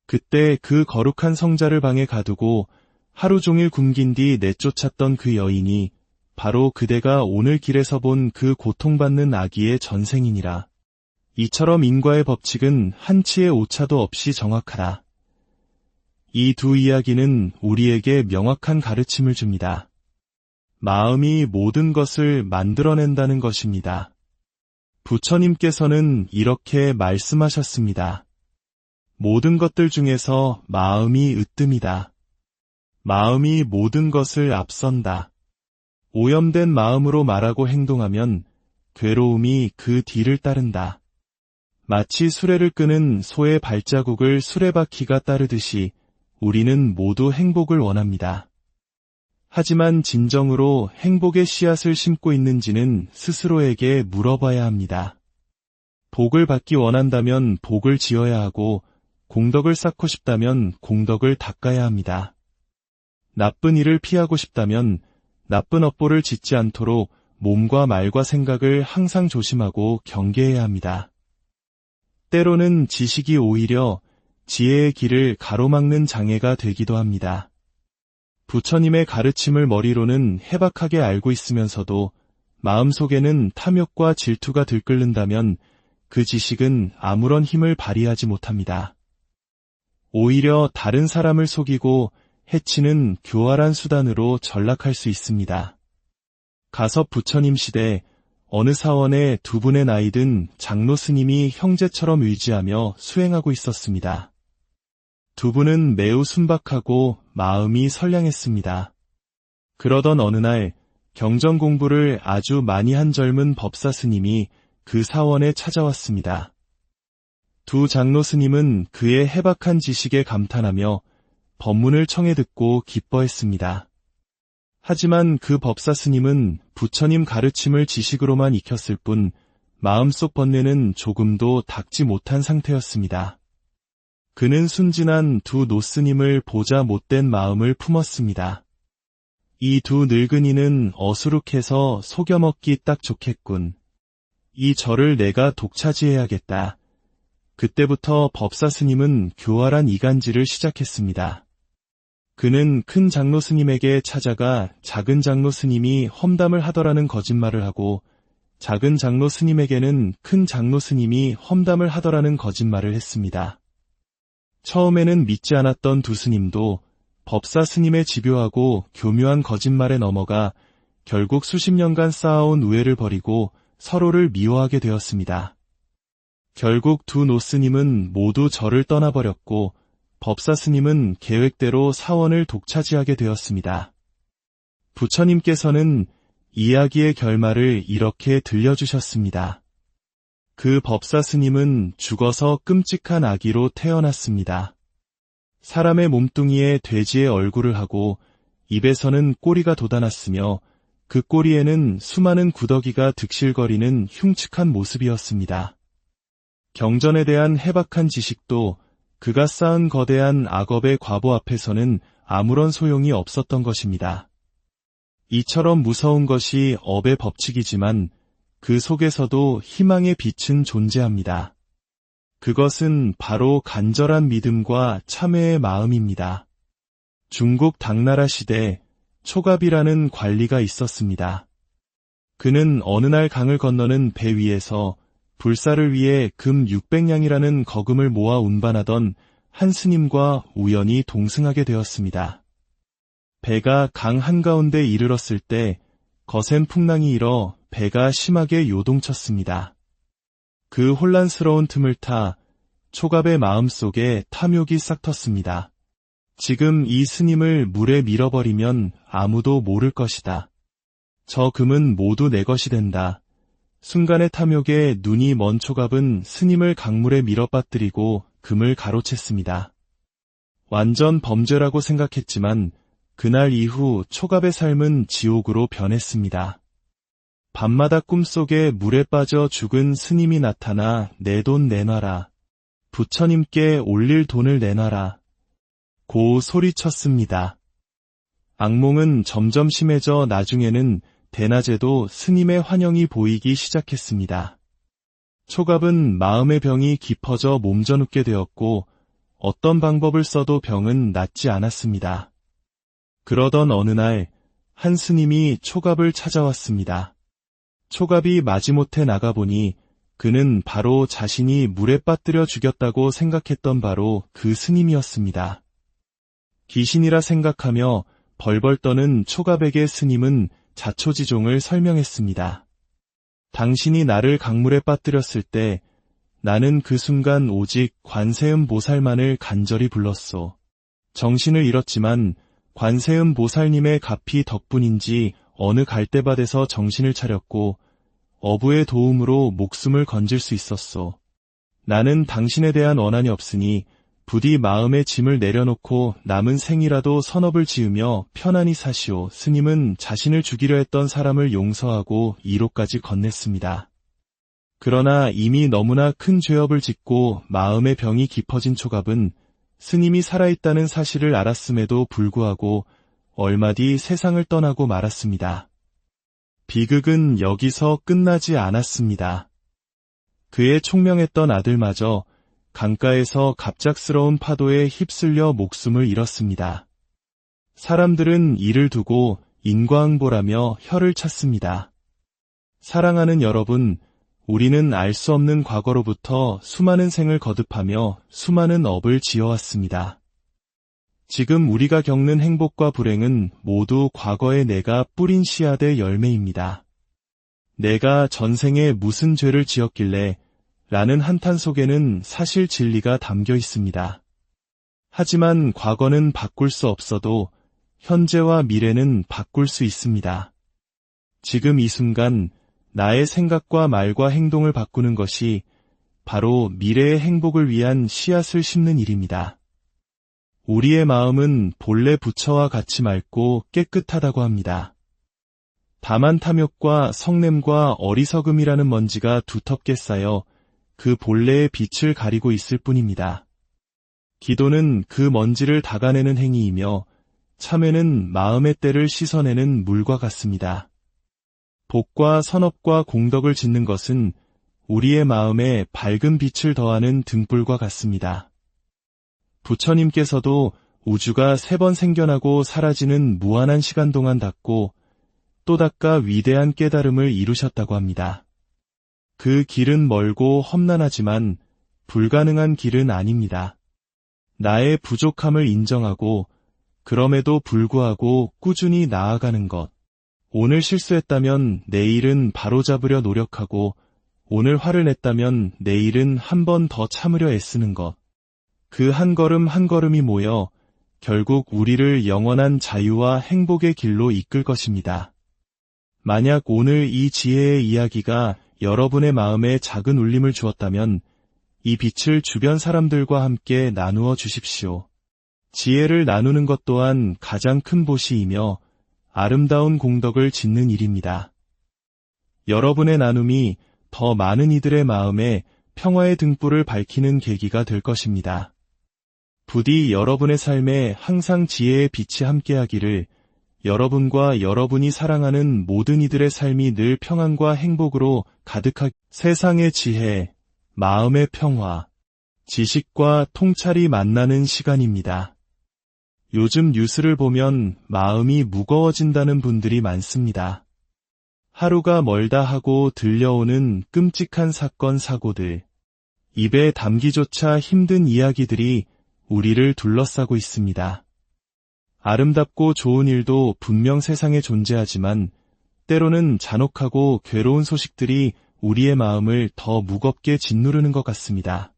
그때 그 거룩한 성자를 방에 가두고 하루 종일 굶긴 뒤 내쫓았던 그 여인이 바로 그대가 오늘 길에서 본 그 고통받는 아기의 전생이니라. 이처럼 인과의 법칙은 한치의 오차도 없이 정확하다. 이 두 이야기는 우리에게 명확한 가르침을 줍니다. 마음이 모든 것을 만들어낸다는 것입니다. 부처님께서는 이렇게 말씀하셨습니다. 모든 것들 중에서 마음이 으뜸이다. 마음이 모든 것을 앞선다. 오염된 마음으로 말하고 행동하면 괴로움이 그 뒤를 따른다. 마치 수레를 끄는 소의 발자국을 수레바퀴가 따르듯이 우리는 모두 행복을 원합니다. 하지만 진정으로 행복의 씨앗을 심고 있는지는 스스로에게 물어봐야 합니다. 복을 받기 원한다면 복을 지어야 하고 공덕을 쌓고 싶다면 공덕을 닦아야 합니다. 나쁜 일을 피하고 싶다면 나쁜 업보를 짓지 않도록 몸과 말과 생각을 항상 조심하고 경계해야 합니다. 때로는 지식이 오히려 지혜의 길을 가로막는 장애가 되기도 합니다. 부처님의 가르침을 머리로는 해박하게 알고 있으면서도 마음속에는 탐욕과 질투가 들끓는다면 그 지식은 아무런 힘을 발휘하지 못합니다. 오히려 다른 사람을 속이고 해치는 교활한 수단으로 전락할 수 있습니다. 가섭 부처님 시대 어느 사원에 두 분의 나이든 장로 스님이 형제처럼 의지하며 수행하고 있었습니다. 두 분은 매우 순박하고 마음이 선량했습니다. 그러던 어느 날 경전 공부를 아주 많이 한 젊은 법사 스님이 그 사원에 찾아왔습니다. 두 장로 스님은 그의 해박한 지식에 감탄하며 법문을 청해 듣고 기뻐했습니다. 하지만 그 법사 스님은 부처님 가르침을 지식으로만 익혔을 뿐 마음속 번뇌는 조금도 닦지 못한 상태였습니다. 그는 순진한 두 노스님을 보자 못된 마음을 품었습니다. 이 두 늙은이는 어수룩해서 속여먹기 딱 좋겠군. 이 절을 내가 독차지해야겠다. 그때부터 법사 스님은 교활한 이간질을 시작했습니다. 그는 큰 장로 스님에게 찾아가 작은 장로 스님이 험담을 하더라는 거짓말을 하고 작은 장로 스님에게는 큰 장로 스님이 험담을 하더라는 거짓말을 했습니다. 처음에는 믿지 않았던 두 스님도 법사 스님의 집요하고 교묘한 거짓말에 넘어가 결국 수십 년간 쌓아온 우애를 버리고 서로를 미워하게 되었습니다. 결국 두 노스님은 모두 절을 떠나버렸고 법사 스님은 계획대로 사원을 독차지하게 되었습니다. 부처님께서는 이야기의 결말을 이렇게 들려주셨습니다. 그 법사 스님은 죽어서 끔찍한 아기로 태어났습니다. 사람의 몸뚱이에 돼지의 얼굴을 하고 입에서는 꼬리가 돋아났으며 그 꼬리에는 수많은 구더기가 득실거리는 흉측한 모습이었습니다. 경전에 대한 해박한 지식도 그가 쌓은 거대한 악업의 과보 앞에서는 아무런 소용이 없었던 것입니다. 이처럼 무서운 것이 업의 법칙이지만 그 속에서도 희망의 빛은 존재합니다. 그것은 바로 간절한 믿음과 참회의 마음입니다. 중국 당나라 시대 초갑이라는 관리가 있었습니다. 그는 어느 날 강을 건너는 배 위에서 불사를 위해 금 600냥이라는 거금을 모아 운반하던 한 스님과 우연히 동승하게 되었습니다. 배가 강 한가운데 이르렀을 때 거센 풍랑이 일어 배가 심하게 요동쳤습니다. 그 혼란스러운 틈을 타 초갑의 마음속에 탐욕이 싹 텄습니다. 지금 이 스님을 물에 밀어버리면 아무도 모를 것이다. 저 금은 모두 내 것이 된다. 순간의 탐욕에 눈이 먼 초갑은 스님을 강물에 밀어 빠뜨리고 금을 가로챘습니다. 완전 범죄라고 생각했지만 그날 이후 초갑의 삶은 지옥으로 변했습니다. 밤마다 꿈속에 물에 빠져 죽은 스님이 나타나 내 돈 내놔라. 부처님께 올릴 돈을 내놔라. 고 소리쳤습니다. 악몽은 점점 심해져 나중에는 대낮에도 스님의 환영이 보이기 시작했습니다. 초갑은 마음의 병이 깊어져 몸져눕게 되었고 어떤 방법을 써도 병은 낫지 않았습니다. 그러던 어느 날 한 스님이 초갑을 찾아왔습니다. 초갑이 마지못해 나가보니 그는 바로 자신이 물에 빠뜨려 죽였다고 생각했던 바로 그 스님이었습니다. 귀신이라 생각하며 벌벌 떠는 초갑에게 스님은 자초지종을 설명했습니다. 당신이 나를 강물에 빠뜨렸을 때 나는 그 순간 오직 관세음 보살만을 간절히 불렀소. 정신을 잃었지만 관세음 보살님의 가피 덕분인지 어느 갈대밭에서 정신을 차렸고 어부의 도움으로 목숨을 건질 수 있었소. 나는 당신에 대한 원한이 없으니 부디 마음의 짐을 내려놓고 남은 생이라도 선업을 지으며 편안히 사시오. 스님은 자신을 죽이려 했던 사람을 용서하고 이로까지 건넸습니다. 그러나 이미 너무나 큰 죄업을 짓고 마음의 병이 깊어진 초갑은 스님이 살아있다는 사실을 알았음에도 불구하고 얼마 뒤 세상을 떠나고 말았습니다. 비극은 여기서 끝나지 않았습니다. 그의 총명했던 아들마저 강가에서 갑작스러운 파도에 휩쓸려 목숨을 잃었습니다. 사람들은 이를 두고 인과응보라며 혀를 찼습니다. 사랑하는 여러분, 우리는 알 수 없는 과거로부터 수많은 생을 거듭하며 수많은 업을 지어왔습니다. 지금 우리가 겪는 행복과 불행은 모두 과거에 내가 뿌린 씨앗의 열매입니다. 내가 전생에 무슨 죄를 지었길래 라는 한탄 속에는 사실 진리가 담겨 있습니다. 하지만 과거는 바꿀 수 없어도 현재와 미래는 바꿀 수 있습니다. 지금 이 순간 나의 생각과 말과 행동을 바꾸는 것이 바로 미래의 행복을 위한 씨앗을 심는 일입니다. 우리의 마음은 본래 부처와 같이 맑고 깨끗하다고 합니다. 다만 탐욕과 성냄과 어리석음이라는 먼지가 두텁게 쌓여 그 본래의 빛을 가리고 있을 뿐입니다. 기도는 그 먼지를 닦아내는 행위이며 참회는 마음의 때를 씻어내는 물과 같습니다. 복과 선업과 공덕을 짓는 것은 우리의 마음에 밝은 빛을 더하는 등불과 같습니다. 부처님께서도 우주가 3번 생겨나고 사라지는 무한한 시간 동안 닦고 또 닦아 위대한 깨달음을 이루셨다고 합니다. 그 길은 멀고 험난하지만 불가능한 길은 아닙니다. 나의 부족함을 인정하고 그럼에도 불구하고 꾸준히 나아가는 것. 오늘 실수했다면 내일은 바로잡으려 노력하고 오늘 화를 냈다면 내일은 한 번 더 참으려 애쓰는 것. 그 한 걸음 한 걸음이 모여 결국 우리를 영원한 자유와 행복의 길로 이끌 것입니다. 만약 오늘 이 지혜의 이야기가 여러분의 마음에 작은 울림을 주었다면 이 빛을 주변 사람들과 함께 나누어 주십시오. 지혜를 나누는 것 또한 가장 큰 보시이며 아름다운 공덕을 짓는 일입니다. 여러분의 나눔이 더 많은 이들의 마음에 평화의 등불을 밝히는 계기가 될 것입니다. 부디 여러분의 삶에 항상 지혜의 빛이 함께하기를, 여러분과 여러분이 사랑하는 모든 이들의 삶이 늘 평안과 행복으로 가득하게, 세상의 지혜, 마음의 평화, 지식과 통찰이 만나는 시간입니다. 요즘 뉴스를 보면 마음이 무거워진다는 분들이 많습니다. 하루가 멀다 하고 들려오는 끔찍한 사건 사고들, 입에 담기조차 힘든 이야기들이 우리를 둘러싸고 있습니다. 아름답고 좋은 일도 분명 세상에 존재하지만 때로는 잔혹하고 괴로운 소식들이 우리의 마음을 더 무겁게 짓누르는 것 같습니다.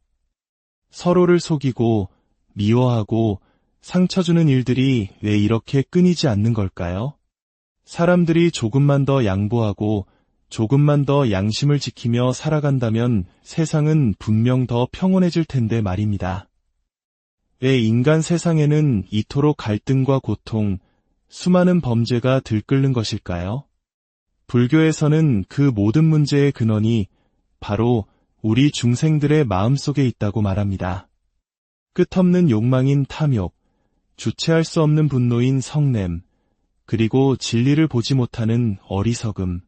서로를 속이고 미워하고 상처 주는 일들이 왜 이렇게 끊이지 않는 걸까요? 사람들이 조금만 더 양보하고 조금만 더 양심을 지키며 살아간다면 세상은 분명 더 평온해질 텐데 말입니다. 왜 인간 세상에는 이토록 갈등과 고통, 수많은 범죄가 들끓는 것일까요? 불교에서는 그 모든 문제의 근원이 바로 우리 중생들의 마음속에 있다고 말합니다. 끝없는 욕망인 탐욕, 주체할 수 없는 분노인 성냄, 그리고 진리를 보지 못하는 어리석음.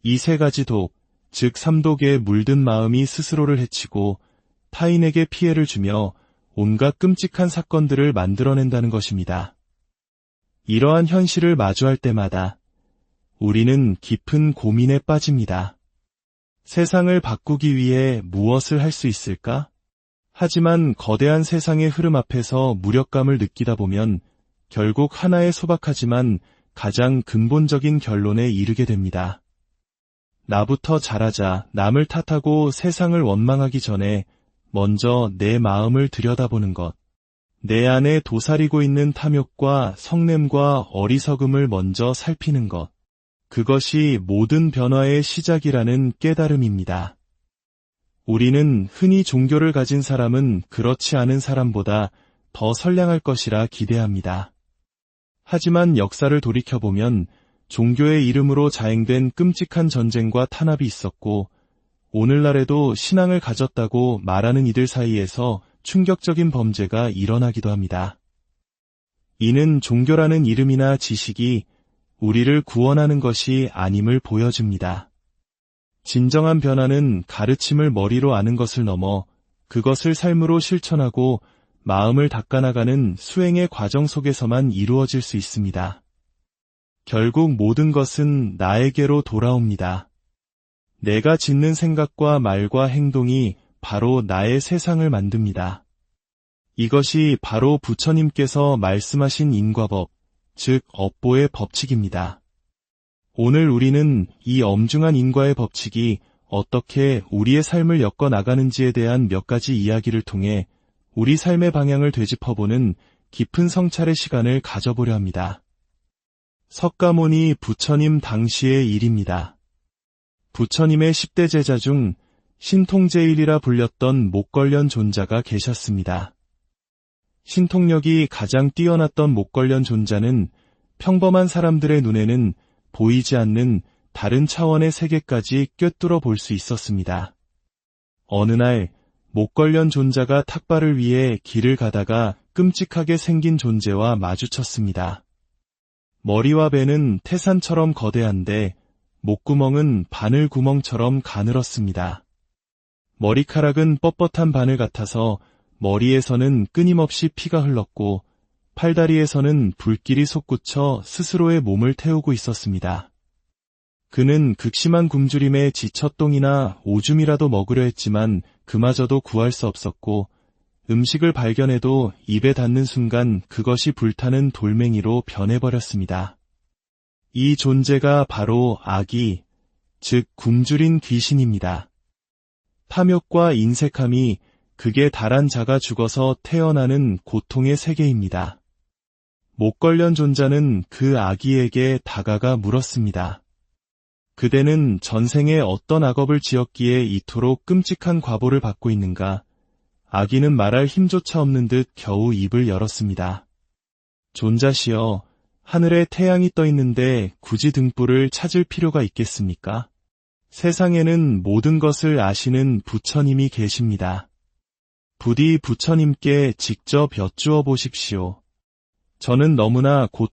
이 세 가지 독, 즉 삼독에 물든 마음이 스스로를 해치고 타인에게 피해를 주며 온갖 끔찍한 사건들을 만들어낸다는 것입니다. 이러한 현실을 마주할 때마다 우리는 깊은 고민에 빠집니다. 세상을 바꾸기 위해 무엇을 할 수 있을까? 하지만 거대한 세상의 흐름 앞에서 무력감을 느끼다 보면 결국 하나의 소박하지만 가장 근본적인 결론에 이르게 됩니다. 나부터 잘하자, 남을 탓하고 세상을 원망하기 전에 먼저 내 마음을 들여다보는 것. 내 안에 도사리고 있는 탐욕과 성냄과 어리석음을 먼저 살피는 것. 그것이 모든 변화의 시작이라는 깨달음입니다. 우리는 흔히 종교를 가진 사람은 그렇지 않은 사람보다 더 선량할 것이라 기대합니다. 하지만 역사를 돌이켜보면 종교의 이름으로 자행된 끔찍한 전쟁과 탄압이 있었고 오늘날에도 신앙을 가졌다고 말하는 이들 사이에서 충격적인 범죄가 일어나기도 합니다. 이는 종교라는 이름이나 지식이 우리를 구원하는 것이 아님을 보여줍니다. 진정한 변화는 가르침을 머리로 아는 것을 넘어 그것을 삶으로 실천하고 마음을 닦아나가는 수행의 과정 속에서만 이루어질 수 있습니다. 결국 모든 것은 나에게로 돌아옵니다. 내가 짓는 생각과 말과 행동이 바로 나의 세상을 만듭니다. 이것이 바로 부처님께서 말씀하신 인과법, 즉 업보의 법칙입니다. 오늘 우리는 이 엄중한 인과의 법칙이 어떻게 우리의 삶을 엮어나가는지에 대한 몇 가지 이야기를 통해 우리 삶의 방향을 되짚어보는 깊은 성찰의 시간을 가져보려 합니다. 석가모니 부처님 당시의 일입니다. 부처님의 10대 제자 중 신통제일이라 불렸던 목걸련 존자가 계셨습니다. 신통력이 가장 뛰어났던 목걸련 존자는 평범한 사람들의 눈에는 보이지 않는 다른 차원의 세계까지 꿰뚫어 볼 수 있었습니다. 어느 날 목걸련 존자가 탁발을 위해 길을 가다가 끔찍하게 생긴 존재와 마주쳤습니다. 머리와 배는 태산처럼 거대한데 목구멍은 바늘 구멍처럼 가늘었습니다. 머리카락은 뻣뻣한 바늘 같아서 머리에서는 끊임없이 피가 흘렀고 팔다리에서는 불길이 솟구쳐 스스로의 몸을 태우고 있었습니다. 그는 극심한 굶주림에 지쳤똥이나 오줌이라도 먹으려 했지만 그마저도 구할 수 없었고 음식을 발견해도 입에 닿는 순간 그것이 불타는 돌멩이로 변해버렸습니다. 이 존재가 바로 악이, 즉 굶주린 귀신입니다. 탐욕과 인색함이 극에 달한 자가 죽어서 태어나는 고통의 세계입니다. 목걸련 존자는 그 아기에게 다가가 물었습니다. 그대는 전생에 어떤 악업을 지었기에 이토록 끔찍한 과보를 받고 있는가? 아기는 말할 힘조차 없는 듯 겨우 입을 열었습니다. 존자시여, 하늘에 태양이 떠 있는데 굳이 등불을 찾을 필요가 있겠습니까? 세상에는 모든 것을 아시는 부처님이 계십니다. 부디 부처님께 직접 여쭈어 보십시오. 저는 너무나 곧